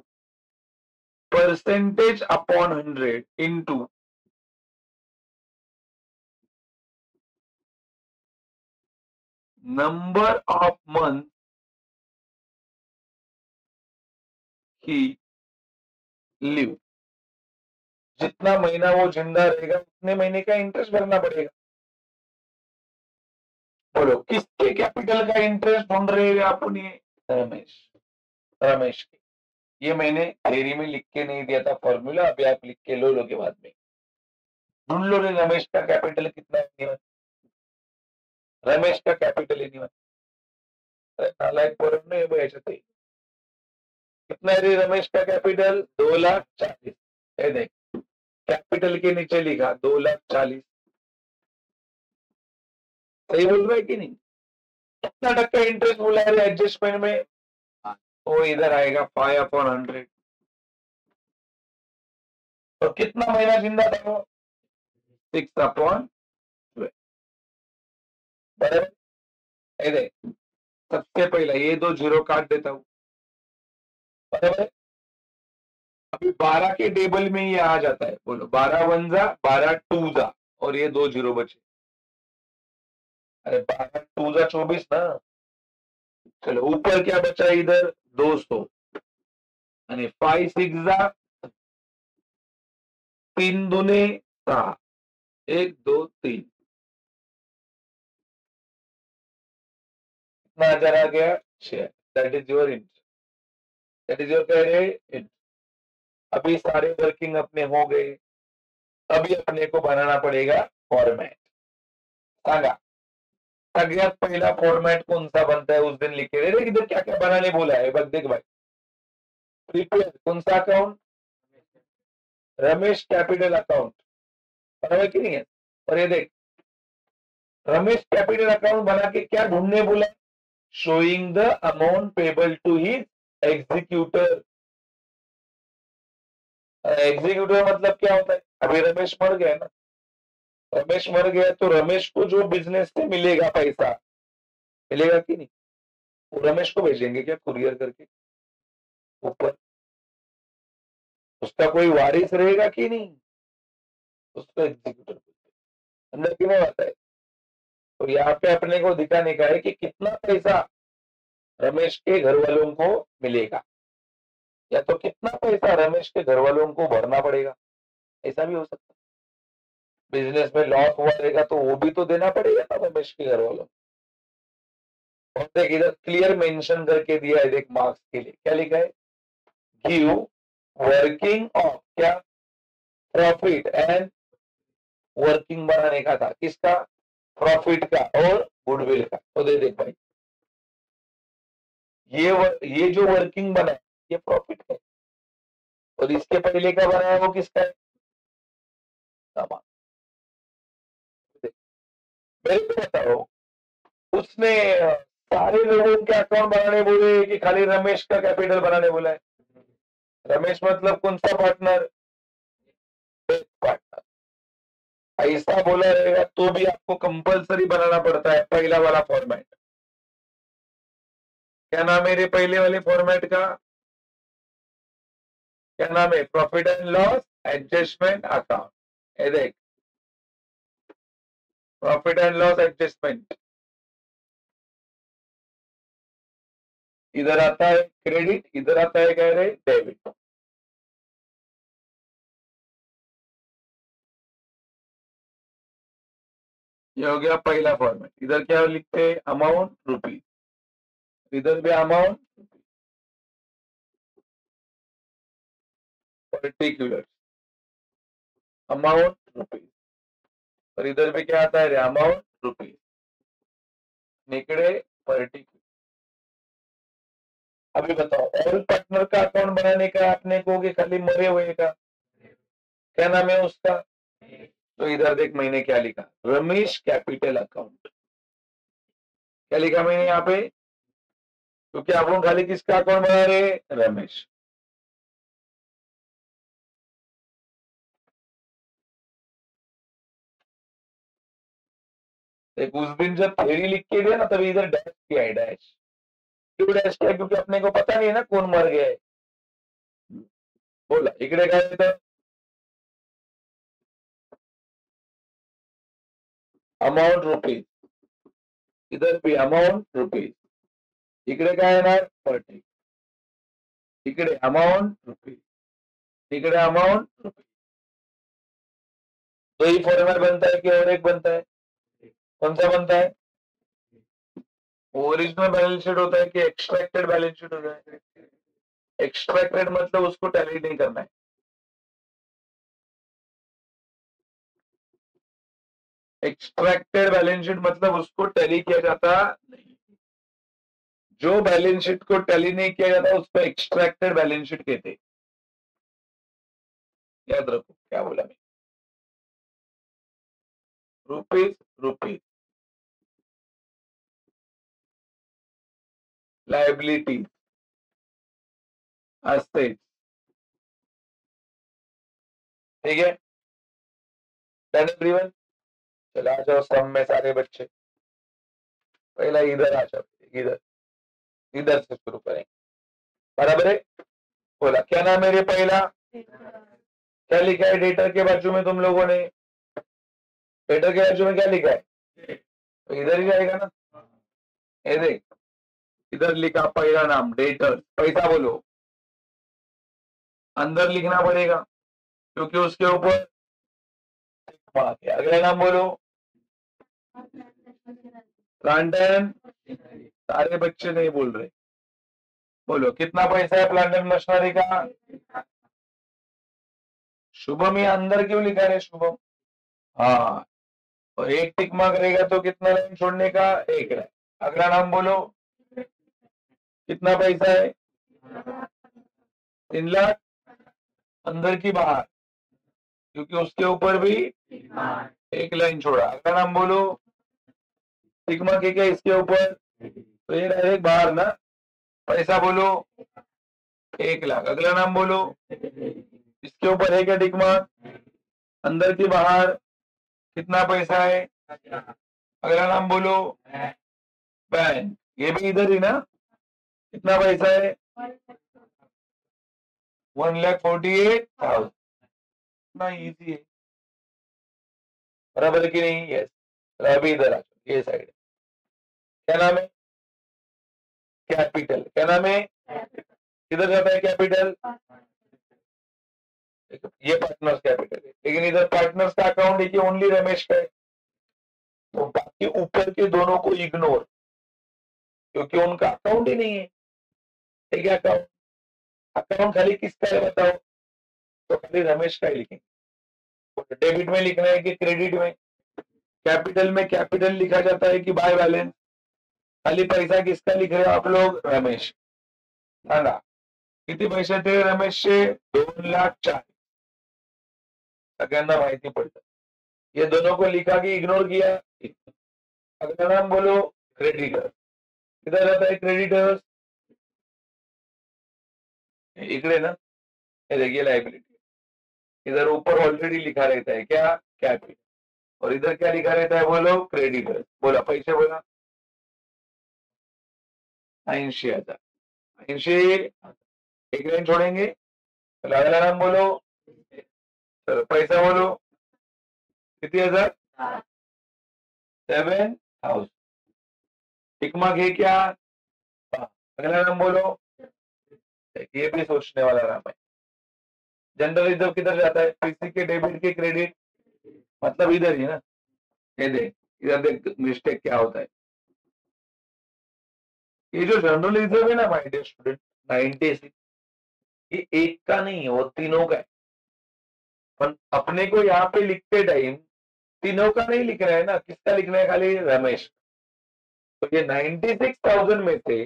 percentage upon 100 into number of month ही लिव। जितना महीना वो जिंदा रहेगा उतने महीने का इंटरेस्ट भरना पड़ेगा। बोलो किसके कैपिटल का इंटरेस्ट ढूंढ रहे हैं आप? रमेश, रमेश के। ये मैंने थ्योरी में लिख के नहीं दिया था फॉर्मूला, अभी आप लिख के लो लोगे बाद में। ढूंढ लो रे रमेश का कैपिटल कितना है। रमेश का कैपिटल एनी नालायक पर कितना है रे रमेश का कैपिटल? 2,40,000। ये देख, कैपिटल के नीचे लिखा 2,40,000। सही बोल रहा है कि नहीं? कितना टक्का इंटरेस्ट बोला है एडजस्टमेंट में? वो इधर आएगा 5/100। तो कितना महीना जिंदा था वो? 6/12। बराबर। ये देख, सबसे पहले ये 2 जीरो काट देता हूं, बराबर। अभी 12 के टेबल में ये आ जाता है। बोलो 12 1 जा, 12 2 जा, और ये 2 जीरो बचे। अरे 12 2 जा 24 ना। चलो ऊपर क्या बचा इधर? 200। आणि 5 6 जा 3 दूने 6, 1 2 3, कितना हजार आ गया? 6। That is your interest, that is your क्या है? अभी सारे वर्किंग अपने हो गए। अभी अपने को बनाना पड़ेगा फॉर्मेट। सांगा सगळ्यात पहिला फॉर्मेट कौन सा बनता है उस दिन लिख के दे। इधर क्या क्या बनाने बोला है बस देख भाई। प्रीपेड कौन सा अकाउंट? रमेश कैपिटल अकाउंट, बराबर कि नहीं है? और ये देख, रमेश कैपिटल अकाउंट बना के क्या ढूंढने बोला? Showing the amount payable to his executor. Executor मतलब क्या होता है? अभी रमेश मर गया ना, रमेश मर गया तो रमेश को जो बिजनेस से मिलेगा पैसा, मिलेगा कि नहीं? वो रमेश को भेजेंगे क्या कुरियर करके ऊपर? उसका कोई वारिस रहेगा कि नहीं? उसको एग्जीक्यूटर अंदर क्यों नहीं आता है? तो यहाँ पे अपने को दिखाने का है कि कितना पैसा रमेश के घर वालों को मिलेगा, या तो कितना पैसा रमेश के घर वालों को भरना पड़ेगा। ऐसा भी हो सकता है। बिजनेस में लॉस हुआ रहेगा तो वो भी तो देना पड़ेगा ना रमेश के घर वालों को। और देख इधर क्लियर मेंशन करके दिया है, देख मार्क्स के लिए क्या लिखा है? गिव वर्किंग ऑफ क्या? प्रॉफिट एंड वर्किंग बनाने का था, किसका? प्रॉफिट का और गुडविल का। तो दे देख भाई, ये जो वर्किंग बना है ये प्रॉफिट है, और इसके पहले का बनाया वो किसका है? सामान। मेरे को बताओ, उसने सारे लोगों के अकाउंट बनाने बोले कि खाली रमेश का कैपिटल बनाने बोला है? रमेश मतलब कौन सा पार्टनर? पार्टनर। ऐसा बोला रहेगा तो भी आपको कंपलसरी बनाना पड़ता है पहला वाला फॉर्मेट। क्या नाम है रे पहले वाले फॉर्मेट का? क्या नाम है? Profit and loss adjustment account. ये देख, प्रॉफिट एंड लॉस एडजस्टमेंट, इधर आता है क्रेडिट, इधर आता है कह रहे डेबिट। ये हो गया पहला फॉर्मेट। इधर क्या लिखते हैं, अमाउंट रुपीज, इधर भी अमाउंट पर्टिकुलर, अमाउंट रुपीज, और इधर भी क्या आता है रे, अमाउंट रुपीज, निकड़े पर्टिकुलर। अभी बताओ, ऑल पार्टनर का अकाउंट बनाने का आपने को कि खाली मरे हुए का, क्या नाम है उसका? तो इधर देख मैंने क्या लिखा, रमेश कैपिटल अकाउंट। क्या लिखा मैंने यहाँ पे, क्योंकि आप लोग खाली किसका अकाउंट बना रहे, रमेश। एक उस दिन जब थ्योरी लिख के दिया ना, तभी इधर डैश किया है, डैश क्यों डैश किया, क्योंकि अपने को पता नहीं है ना कौन मर गया है। बोला इकडे काय येतं, अमाउंट रुपीज, इधर भी अमाउंट रुपीज, इकडे काय येणार पर्टिक, इकडे अमाउंट रुपीज, इकडे अमाउंट रुपीज। तो ही फॉर्मेट बनता है कि और एक बनता है, कौन सा बनता है? ओरिजिनल बैलेंस शीट होता है कि एक्सट्रैक्टेड बैलेंस शीट होता है? एक्सट्रैक्टेड मतलब उसको टैली नहीं करना है। एक्सट्रैक्टेड बैलेंस शीट मतलब उसको टैली किया जाता नहीं। जो बैलेंस शीट को टैली नहीं किया जाता उसको एक्सट्रैक्टेड बैलेंस शीट कहते हैं। याद रखो क्या बोला मैं, रुपीज रुपीज, लाइबिलिटी, एसेट, ठीक है, डन एवरीवन। चलो आ जाओ सब में सारे बच्चे, पहला इधर आ जाओ, इधर इधर से शुरू करेंगे, बराबर है? बोला क्या नाम है रे पहला, क्या लिखा है डेटर के बाजू में तुम लोगों ने, डेटर के बाजू में क्या लिखा है, तो इधर ही आएगा ना, ये देख इधर लिखा पहला नाम डेटर, पैसा बोलो, अंदर लिखना पड़ेगा क्योंकि उसके ऊपर अगला नाम बोलो, प्लांट एंड, सारे बच्चे नहीं बोल रहे, बोलो कितना पैसा है प्लांट एंड मशीनरी का? शुभम ये अंदर क्यों लिखा है शुभम? हाँ, और एक टिक मार्क रहेगा तो कितना लाइन छोड़ने का, एक लाइन। अगला नाम बोलो, कितना पैसा है? 3 लाख, अंदर की बाहर, क्योंकि उसके ऊपर भी एक लाइन छोड़ा। अगला नाम बोलो, टिक मार्क है क्या इसके ऊपर, तो ये डायरेक्ट बाहर ना, पैसा बोलो 1 लाख। अगला नाम बोलो, इसके ऊपर है क्या टिक मार्क, अंदर की बाहर, कितना पैसा है? अगला नाम बोलो, बैंक, ये भी इधर ही ना, कितना पैसा है? 1,48,000। इतना इजी है, बराबर है कि नहीं? यस। अभी इधर आ, ये साइड क्या नाम है, कैपिटल, क्या नाम है, किधर जाता है कैपिटल, ये पार्टनर्स कैपिटल है, लेकिन इधर पार्टनर्स का अकाउंट है कि ओनली रमेश का है, तो बाकी ऊपर के दोनों को इग्नोर, क्योंकि उनका अकाउंट ही नहीं है। ठीक है, अकाउंट, अकाउंट खाली किसका है बताओ, तो खाली रमेश का ही लिखेंगे। डेबिट में लिखना है कि क्रेडिट में? कैपिटल में कैपिटल लिखा जाता है कि बाय बैलेंस? खाली पैसा किसका लिख रहे हो आप लोग, रमेश। सांगा किती पैसे थे रमेशचे, 2,40,000, सगळ्यांना माहिती पडतं। ये दोनों को लिखा कि इग्नोर किया? अगला नाम बोलो, क्रेडिटर, किधर जाता है क्रेडिटर्स, इकडे ना, ये देखिए लाइबिलिटी, इधर ऊपर ऑलरेडी लिखा रहता है क्या, कैपिटल, और इधर क्या लिखा रहता है बोलो, क्रेडिटर्स। बोला पैसे बोला, 80,000, 80, एक लाइन छोड़ेंगे, अगला नाम बोलो, चलो पैसा बोलो, कितनी हजार, 7,000, टिक मार्क है क्या? अगला नाम बोलो, ये भी सोचने वाला नाम है। जनरल रिजर्व किधर जाता है? पीसी के डेबिट के क्रेडिट, मतलब इधर ही ना। ये देख, इधर देख मिस्टेक क्या होता है। ये जो जनरल रिजर्व है ना माय डियर स्टूडेंट, 96, ये एक का नहीं है, वो तीनों का है। पर अपने को यहाँ पे लिखते टाइम तीनों का नहीं लिख रहा है ना, किसका लिखना है? खाली रमेश। तो ये 96,000 में से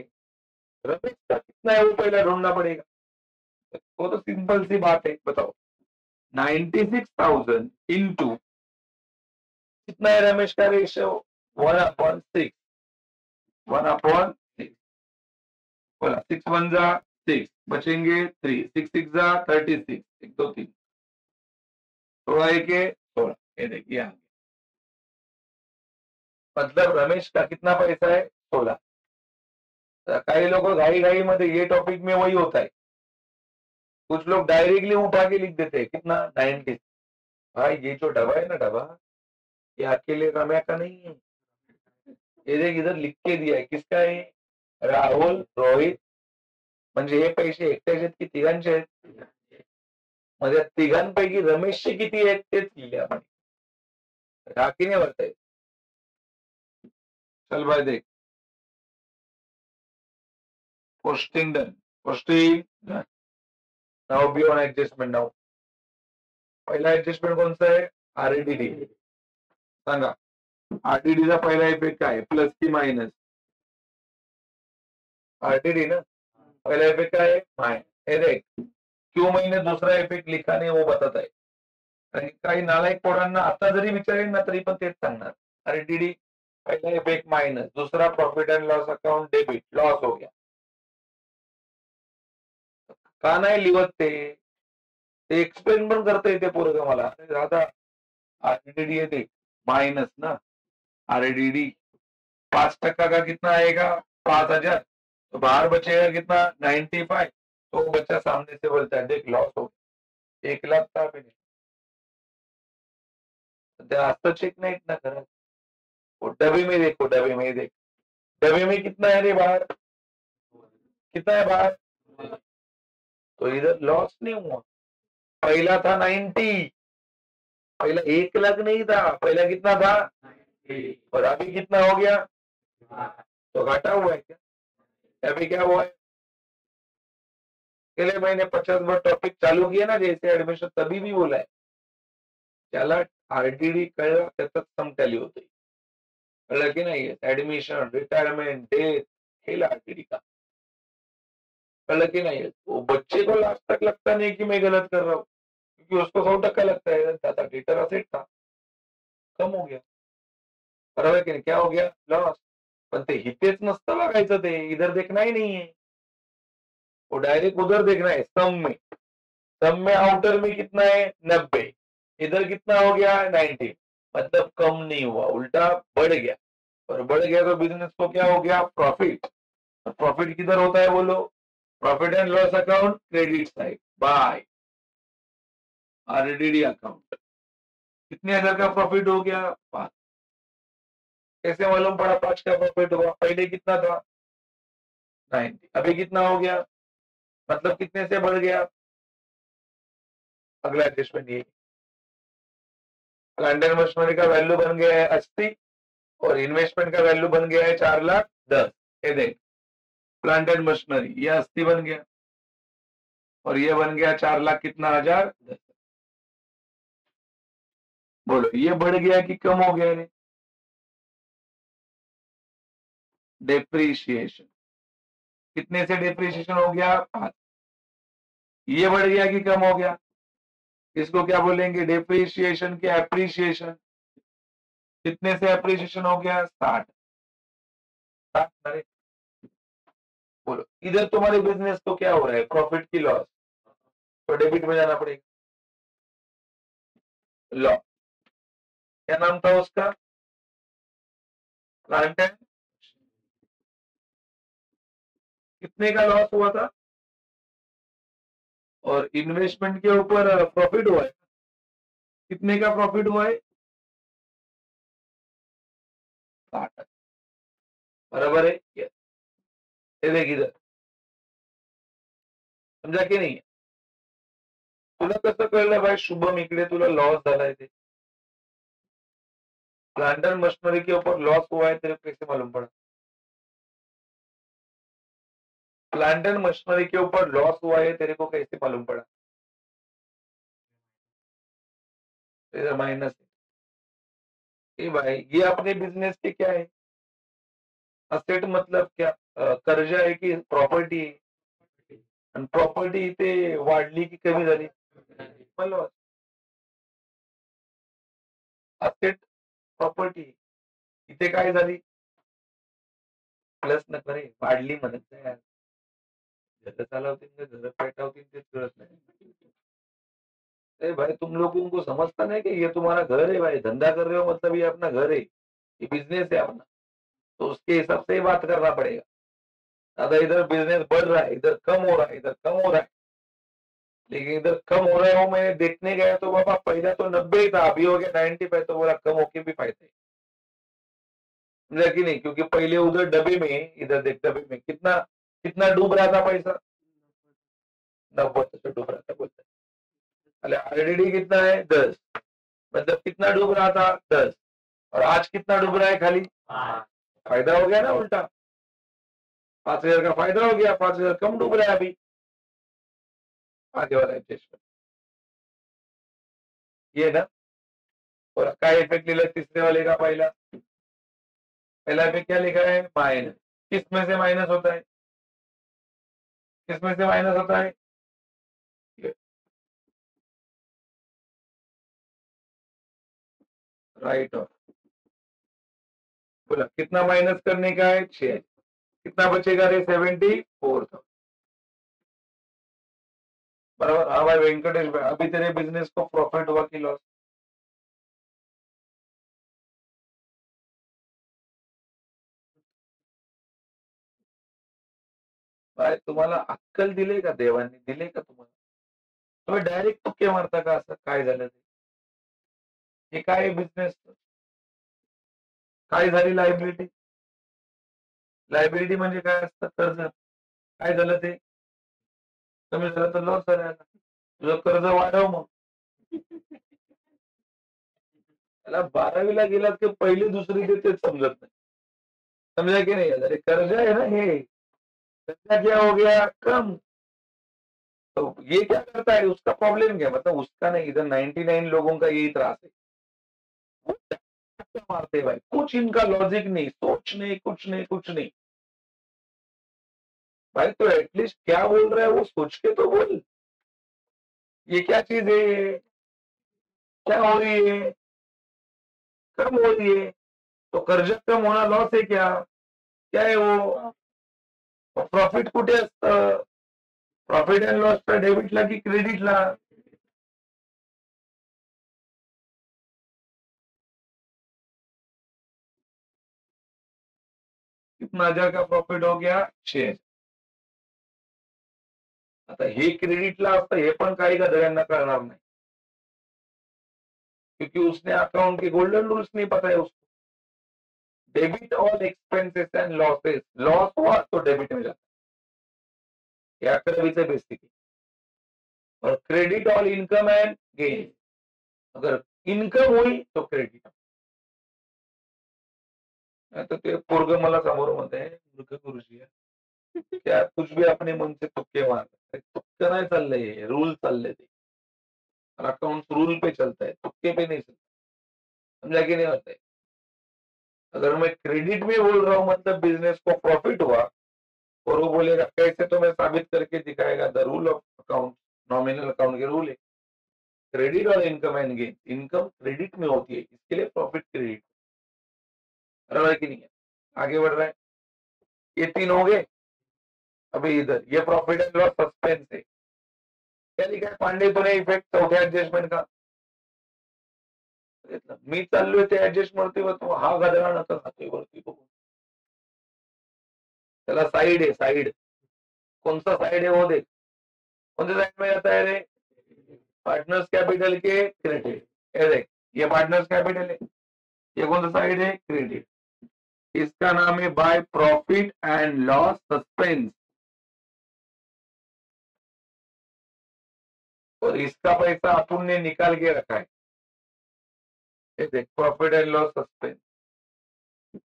रमेश का कितना है वो पहले ढूंढना पड़ेगा। वो तो सिंपल सी बात है, बताओ। 96,000 इंटू कितना है रमेश का रेशियो? 1/6। 1/6 बोला, 6 1 जा 6, बचेंगे 3, 6 6 जा 36, 1 2 3, 16 1 16। ये देखिए आ गया। मतलब रमेश का कितना पैसा है? 16। कई लोगों घाई घाई मध्ये ये टॉपिक में वही होता है, कुछ लोग डायरेक्टली उठा के लिख देते हैं कितना 90। भाई ये जो डबा है ना, डबा ये अकेले रम्या का नहीं है। ये देख इधर लिख के दिया है, किसका है? राहुल, रोहित, म्हणजे हे पैसे एकट्याचे आहेत की तिघांचे आहेत? म्हणजे तिघांपैकी रमेशचे किती आहेत तेच लिहिले आपण, राखी नाही भरता येत। चल भाई देख, posting done, posting done. Now be on adjustment now. पहिला एडजस्टमेंट कोणता आहे? आरडीडी। सांगा आरडीडीचा पहिला इफेक्ट काय, प्लस की मायनस? आरडीडी ना, पहला इफेक्ट क्या है? माइनस। ये देख, क्यों मैंने दूसरा इफेक्ट लिखा नहीं वो बताता है। कारण की काही नालायक पोरांना आता जरी विचारेल ना तरी पण तेच सांगणार, अरे डीडी पहिला इफेक्ट माइनस, दूसरा profit and loss account debit, loss हो गया। का नाही लिहत ते एक्सप्लेन पण करता येते पोरग मला। दादा आरडीडी येते माइनस ना, आरडीडी 5% का कितना आएगा? 5,000। तो बाहर बचेगा कितना? 95। तो बच्चा सामने से बोलता है देख लॉस हो गया, 1,00,000 था मैंने। जास्त चेक नाहीत ना करत। वो डबे में देखो, डबे में देख, डबे में कितना है रे बाहर? कितना है बाहर? तो इधर लॉस नहीं हुआ। पहला था 90, पहला 1,00,000 नहीं था, पहला कितना था? और अभी कितना हो गया? तो घाटा हुआ है क्या? अभी क्या हुआ है? पहले मैंने 50 बार टॉपिक चालू किया ना जैसे एडमिशन, तभी भी बोला है त्याला आरटीडी कळलं त्याच समटॅली होते, कळलं की नाही? एडमिशन, रिटायरमेंट, डेथ, खेल आरटीडी का, कळलं कि नहीं? वो बच्चे को लास्ट तक लगता नहीं कि मैं गलत कर रहा हूँ, क्योंकि उसको 100% लगता है दादा डेटर असेट था, कम हो गया, बराबर की नहीं? क्या हो गया? लॉस। पण ते हितेच नसतं बघायचं, ते इधर देखना ही नहीं है, वो डायरेक्ट उधर देखना है सम में। सम में आउटर में कितना है? 90, इधर कितना हो गया? 90। मतलब कम नहीं हुआ, उल्टा बढ़ गया, और बढ़ गया तो बिजनेस को क्या हो गया? प्रॉफिट। प्रॉफिट किधर होता है बोलो? Profit and loss account credit side by RDD account. कितने हजार का प्रॉफिट हो गया? 5। कैसे मालूम पड़ा 5 का प्रॉफिट हुआ? पहले कितना था? 90। अभी कितना हो गया? मतलब कितने से बढ़ गया? अगला एडजस्टमेंट ये, प्लांट एंड मशीनरी का वैल्यू बन गया है 80 और इन्वेस्टमेंट का वैल्यू बन गया है 4,10,000। ये देख, प्लांट एंड मशीनरी ये 80 बन गया और ये बन गया 4,00,000 कितना हजार 10। बोलो ये बढ़ गया कि कम हो गया? रे डेप्रीशिएशन, कितने से डेप्रीशिएशन हो गया? 5। ये बढ़ गया कि कम हो गया? इसको क्या बोलेंगे? डेप्रीशिएशन के एप्रिशिएशन। कितने से एप्रिशिएशन हो गया? 60। 60 अरे बोलो इधर तुम्हारे बिजनेस को क्या हो रहा है? प्रॉफिट की लॉस, तो डेबिट में जाना पड़ेगा। लॉ, क्या नाम था उसका? प्लांट एंड, कितने का लॉस हुआ था? और इन्वेस्टमेंट के ऊपर प्रॉफिट हुआ है, कितने का प्रॉफिट हुआ है? 60। बराबर है। ये देख इधर समजा की नाही? तुला कसं कळलं भाई शुभम इकडे तुला लॉस झालाय ते? प्लांट एंड मशीनरी के ऊपर लॉस हुआ है तेरे को कैसे मालूम पड़ा? प्लांट एंड मशीनरी के ऊपर लॉस हुआ है तेरे को कैसे मालूम पड़ा? इधर माइनस है। भाई ये अपने बिजनेस के क्या है? असेट मतलब क्या? कर्जा आहे की प्रॉपर्टी आहे? आणि प्रॉपर्टी इथे वाढली की कमी झाली? मला असेट प्रॉपर्टी इथे काय झाली? प्लस नका रे, वाढली म्हणत नाही यार. घर चालवतील का घर पेटवतील तेच कळत नाही. अरे भाई तुम लोगों को समझता नहीं कि ये तुम्हारा घर है भाई, धंधा कर रहे हो मतलब ये अपना घर है, ये बिजनेस है अपना, तो उसके हिसाब से ही बात करना पड़ेगा। अगर इधर बिजनेस बढ़ रहा है, इधर कम हो रहा है, इधर कम हो रहा है, लेकिन इधर कम हो रहा है वो मैंने देखने गया तो बाबा पहले तो 90 ही था, अभी हो गया 95, तो बोला कम होके भी फायदा है। समझा कि नहीं? क्योंकि पहले उधर डब्बे में, इधर देख डब्बे में कितना कितना डूब रहा था पैसा, 90 डूब रहा था बोलते। अरे ऑलरेडी कितना है 10, मतलब कितना डूब रहा था 10, और आज कितना डूब रहा है खाली? फायदा हो गया ना उल्टा, 5,000 का फायदा हो गया, 5,000 कम डूब रहा है अभी आगे वाला एडजस्टमेंट, ये ना। और क्या इफेक्ट ले तीसरे वाले का? पहला पे क्या लिखा है? माइनस। किस में से माइनस होता है? किस में से माइनस होता है? Right of. बोला कितना माइनस करने का है? 6। कितना बचेगा रे? 74,000। बराबर। हाँ भाई वेंकटेश भाई, अभी तेरे बिजनेस को प्रॉफिट हुआ कि लॉस? भाई तुम्हाला अक्कल दिले का देवांनी? दिले का तुम्हाला? तुम्ही डायरेक्ट तुक्के मारता का असं काय झालं ते? हे काय बिझनेस? काय झाली लायबिलिटी? लायबिलिटी म्हणजे काय असतं? कर्ज. काय झालं ते? कमी झालं तर लॉस झाला. तुझं कर्ज वाढव मग. त्याला 12वीला गेलात की पहिली दुसरी तेच समजत नाही. समझा कि नहीं? अरे कर्जा है ना ये, कर्जा क्या हो गया? कम। तो ये क्या करता है? उसका प्रॉब्लम क्या? मतलब उसका नहीं, इधर 99 लोगों का यही त्रास है। वो क्या मारते भाई, कुछ इनका लॉजिक नहीं, सोच नहीं, कुछ नहीं, कुछ नहीं। भाई तो एटलीस्ट क्या बोल रहा है वो सोच के तो बोल। ये क्या चीज है? क्या हो रही है? कम हो रही है। तो कर्ज कम होना लॉस है क्या? क्या है वो? प्रॉफिट कुठे असतं? प्रॉफिट अँड लॉसचा डेबिटला की क्रेडिटला? कितना हजार का प्रॉफिट हो गया? 6। आता हे क्रेडिटला असतं हे पण काही गधड्यांना कळणार नाही, क्योंकि उसने अकाउंट के गोल्डन रूल्स नहीं पता है उसको। Debit all expenses and losses, loss हुआ तो डेबिट हो जाता है, ये 11वीं बेसिक है। और credit all income and gain, अगर इनकम हुई तो क्रेडिट। तो ते पोरग मला समोर म्हणते मूर्ख गुरुजी आहे. क्या कुछ भी अपने मन से तुक्के मार, तुक्के नहीं चल रहे हैं, रूल चल रहे थे, अकाउंट रूल पे चलता है, तुक्के पे नहीं चलता। समझा कि नहीं होता है? अगर मैं क्रेडिट में बोल रहा हूँ मतलब बिजनेस को प्रॉफिट हुआ, और वो बोलेगा कैसे, तो मैं साबित करके दिखाएगा, the rule of account, nominal account के रूल है, क्रेडिट और income and gain, income credit में होती है, इसके लिए प्रॉफिट क्रेडिट। बराबर है कि नहीं है? आगे बढ़ रहा है। ये 3 हो गए। अभी इधर ये प्रॉफिट एंड लॉस सस्पेंस है। क्या लिखा है? पांडे तो नहीं इफेक्ट चौथ्या ऍडजस्टमेंट का? मी चाललोय ते ऍडजस्ट म्हणतोय, तो हा गदरा नका खातोय वरती बघून. त्याला साइड है, साइड। कौन सा साइड है वो देख। कौन से साइड में जाता है रे? पार्टनर्स कैपिटल के क्रेडिट। ये देख, ये पार्टनर्स कैपिटल है, ये कौन सा साइड है? क्रेडिट। इसका नाम है by profit and loss suspense. और इसका पैसा अपन ने निकाल के रखा है। ये देख, प्रॉफिट एंड लॉस सस्पेंस,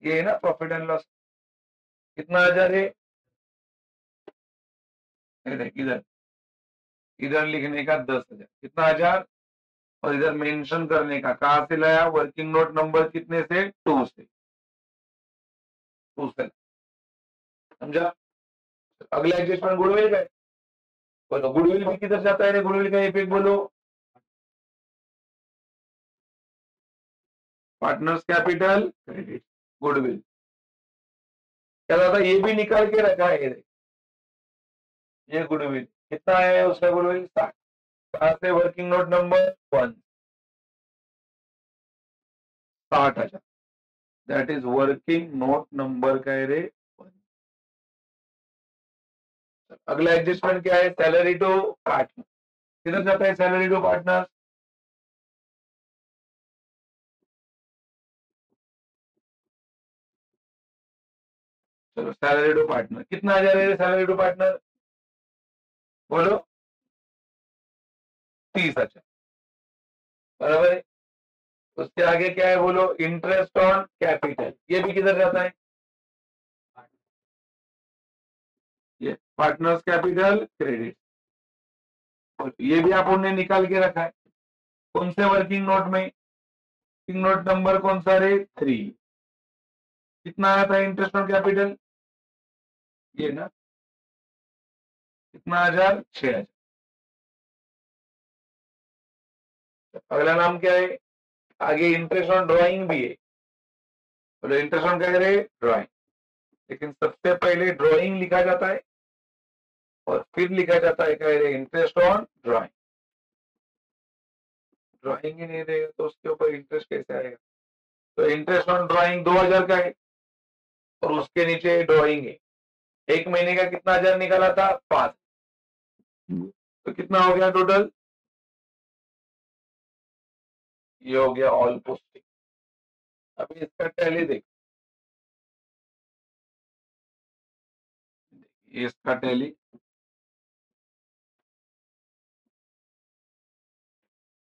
ये है ना प्रॉफिट एंड लॉस। कितना 1000 है? ये देख, इधर इधर लिखने का 10,000, कितना 1000, और इधर मेंशन करने का कहां से लाया, वर्किंग नोट नंबर कितने से, 2 से, 2 से, समझा। अगला एडजस्टमेंट गुडविल का है। बोलो गुडविल भी किधर जाता है, गुडविल का इफेक्ट बोलो, पार्टनर्स कैपिटल क्रेडिट गुडविल। क्या दादा ये भी निकाल के रखा है, ये गुडविल कितना है उसका, गुडविल 60, कहां से, working note number 1, 60,000, that is working note number का है रे 1। अगला एडजस्टमेंट क्या है, सैलरी टू पार्टनर, किधर जाता है सैलरी टू पार्टनर, चलो सैलरी टू पार्टनर कितना 1000 है सैलरी टू पार्टनर, बोलो 30,000, बराबर है। उसके आगे क्या है बोलो, इंटरेस्ट ऑन कैपिटल, ये भी किधर जाता है, ये पार्टनर्स कैपिटल क्रेडिट, ये भी आप उन्हें निकाल के रखा है। कौन से वर्किंग नोट में, वर्किंग नोट नंबर कौन सा रे 3, कितना आया था इंटरेस्ट ऑन कैपिटल, ये ना, कितना 1000, 6,000। अगला नाम क्या है, आगे इंटरेस्ट ऑन ड्रॉइंग भी है, बोलो इंटरेस्ट ऑन क्या है रे, ड्रॉइंग, लेकिन सबसे पहले ड्रॉइंग लिखा जाता है और फिर लिखा जाता है क्या है, इंटरेस्ट ऑन ड्रॉइंग। ड्रॉइंग ही नहीं रहेगा तो उसके ऊपर इंटरेस्ट कैसे आएगा, तो इंटरेस्ट ऑन ड्रॉइंग 2000 का है, और उसके नीचे ड्रॉइंग है, एक महीने का कितना 1000 निकाला था, 5, तो कितना हो गया टोटल, ये हो गया ऑल पोस्टिंग। अभी इसका टैली देख, इसका टैली,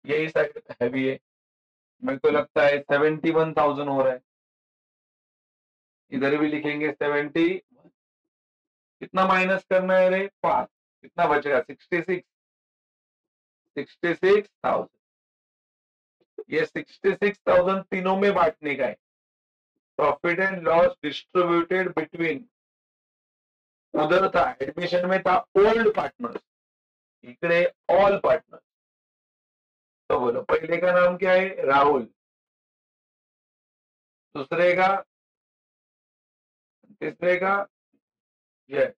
यही साइड हैवी है, मेरे को लगता है 71,000 हो रहा है, इधर भी लिखेंगे 70, कितना माइनस करना है रे, 5, कितना बचेगा 66, 66,000, ये 66,000 तीनों में बांटने का है, profit and loss distributed between, उधर था एडमिशन में था ओल्ड पार्टनर्स, इकडे ऑल पार्टनर्स। तो बोलो पहले का नाम क्या है, राहुल, दूसरे का, तीसरे का जय,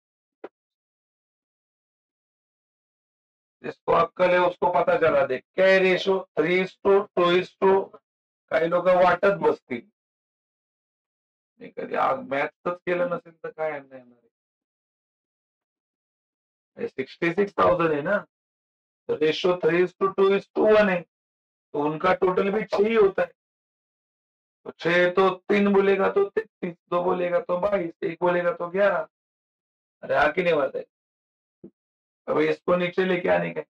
जिसको अक्कल है उसको पता चला दे, काय रेशो 3:2:2, काही लोक वाटत बसतील, मी कधी मॅथच केलं नसेल तर काय येणार आहे, 66,000 है ना, तो रेशो 3:2:1 है, तो उनका टोटल भी 6 ही होता है, तो 6 तो 3 बोलेगा तो 33, 2 बोलेगा तो 22, 1 बोलेगा तो 11, अरे आके नहीं बात है। अभी इसको नीचे लेके आने का है,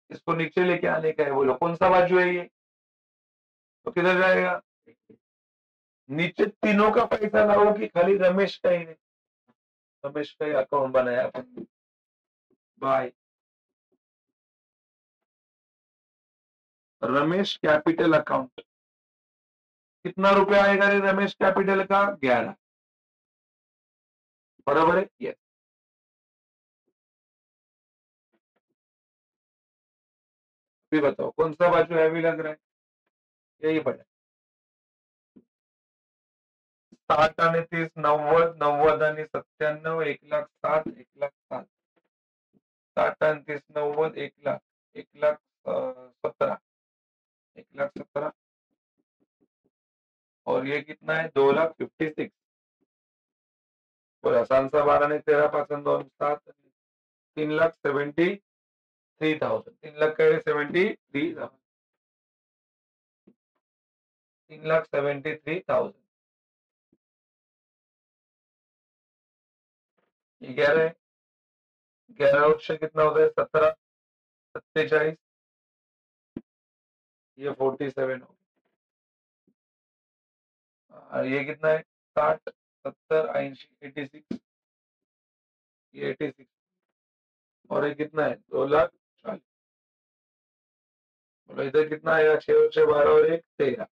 इसको नीचे लेके आने का है, बोलो कौन सा बाजू है ये, तो किधर जाएगा, नीचे तीनों का पैसा लाओ कि खाली रमेश का ही नहीं, रमेश का ही अकाउंट बनाया अपन, बाय रमेश कैपिटल अकाउंट, कितना रुपया आएगा रे रमेश कैपिटल का, 11, बराबर है, यस। अभी बताओ कौन सा बाजू हैवी लग रहा है, यही पड़ा, 60 आणि 30, 90, 90 आणि 97, 1,07,000, 1,07,000, 60 आणि 30, 90, 1,00,000, 1,17,000, 1,17,000, और ये कितना है 2,56,000, बोला 12 ने 13, 5 आणि 2, 7, 3,73,000, 3,73,000, 3,73,000, ये 11 है, 11 वर्ष कितना होता है 17, 47, ये 47 हो गया। ये कितना है? 60, 70, 80, 86, ये 86, और ये कितना है? 2,40,000। बोलो इधर कितना आएगा? 6 और 6 12 और 1 13,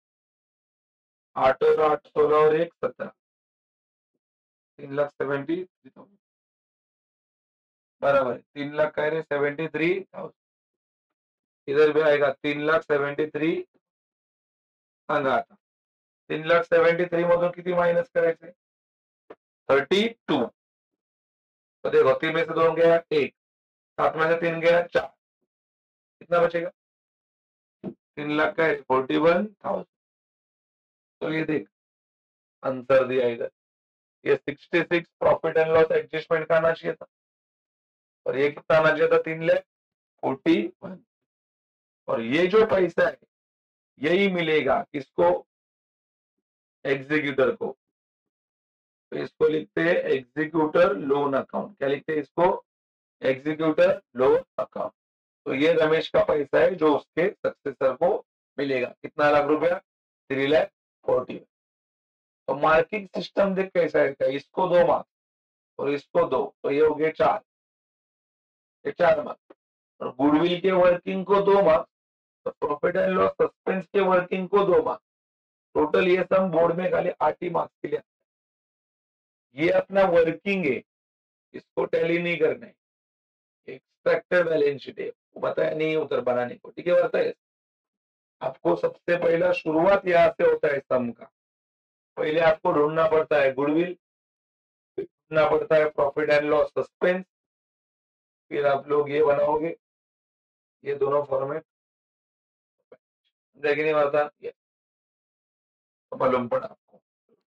8 और 8 16 और 1 17, 3,73,000 बराबर है। 3,00,000 कह रहे 73,000। इधर भी आएगा 3,73,000 सांगा आता। 3,73,000 मधून किती मायनस करायचे? 32। तो देखो 3 में से 2 गया 1, 7 में से 3 गया 4, कितना बचेगा? 3,00,000 का 41,000। तो ये देख आंसर दिया इधर, ये 66 प्रॉफिट एंड लॉस एडजस्टमेंट का आना चाहिए था, और ये कितना आना चाहिए था? 3,41,000। और ये जो पैसा है यही मिलेगा किसको? एग्जीक्यूटर को। तो इसको लिखते हैं एग्जीक्यूटर लोन अकाउंट। क्या लिखते हैं इसको? Executor loan account. तो ये रमेश का पैसा है जो उसके सक्सेसर को मिलेगा। कितना लाख रुपया? 3,40,000। तो मार्किंग सिस्टम देख कैसा है, इसको 2 मार्क्स और इसको 2, तो ये हो गए 4, ये 4 मार्क्स। और गुडविल के वर्किंग को 2 मार्क्स, तो प्रॉफिट एंड लॉस सस्पेंस के वर्किंग को 2 मार्क्स। टोटल ये सम बोर्ड में खाली 8 ही मार्क्स के लिए। ये अपना वर्किंग है, इसको टैली नहीं करना है। एक्सट्रैक्टेड बैलेंस शीट है, वो बताया नहीं है उधर बनाने को, ठीक है? बताए आपको सबसे पहला शुरुआत यहाँ से होता है सम का। पहले आपको ढूंढना पड़ता है गुडविल, ढूंढना पड़ता है प्रॉफिट एंड लॉस सस्पेंस, फिर आप लोग ये बनाओगे, ये दोनों फॉर्मेट नहीं मारता, ये तो मालूम पड़ा आपको,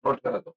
नोट करा दो।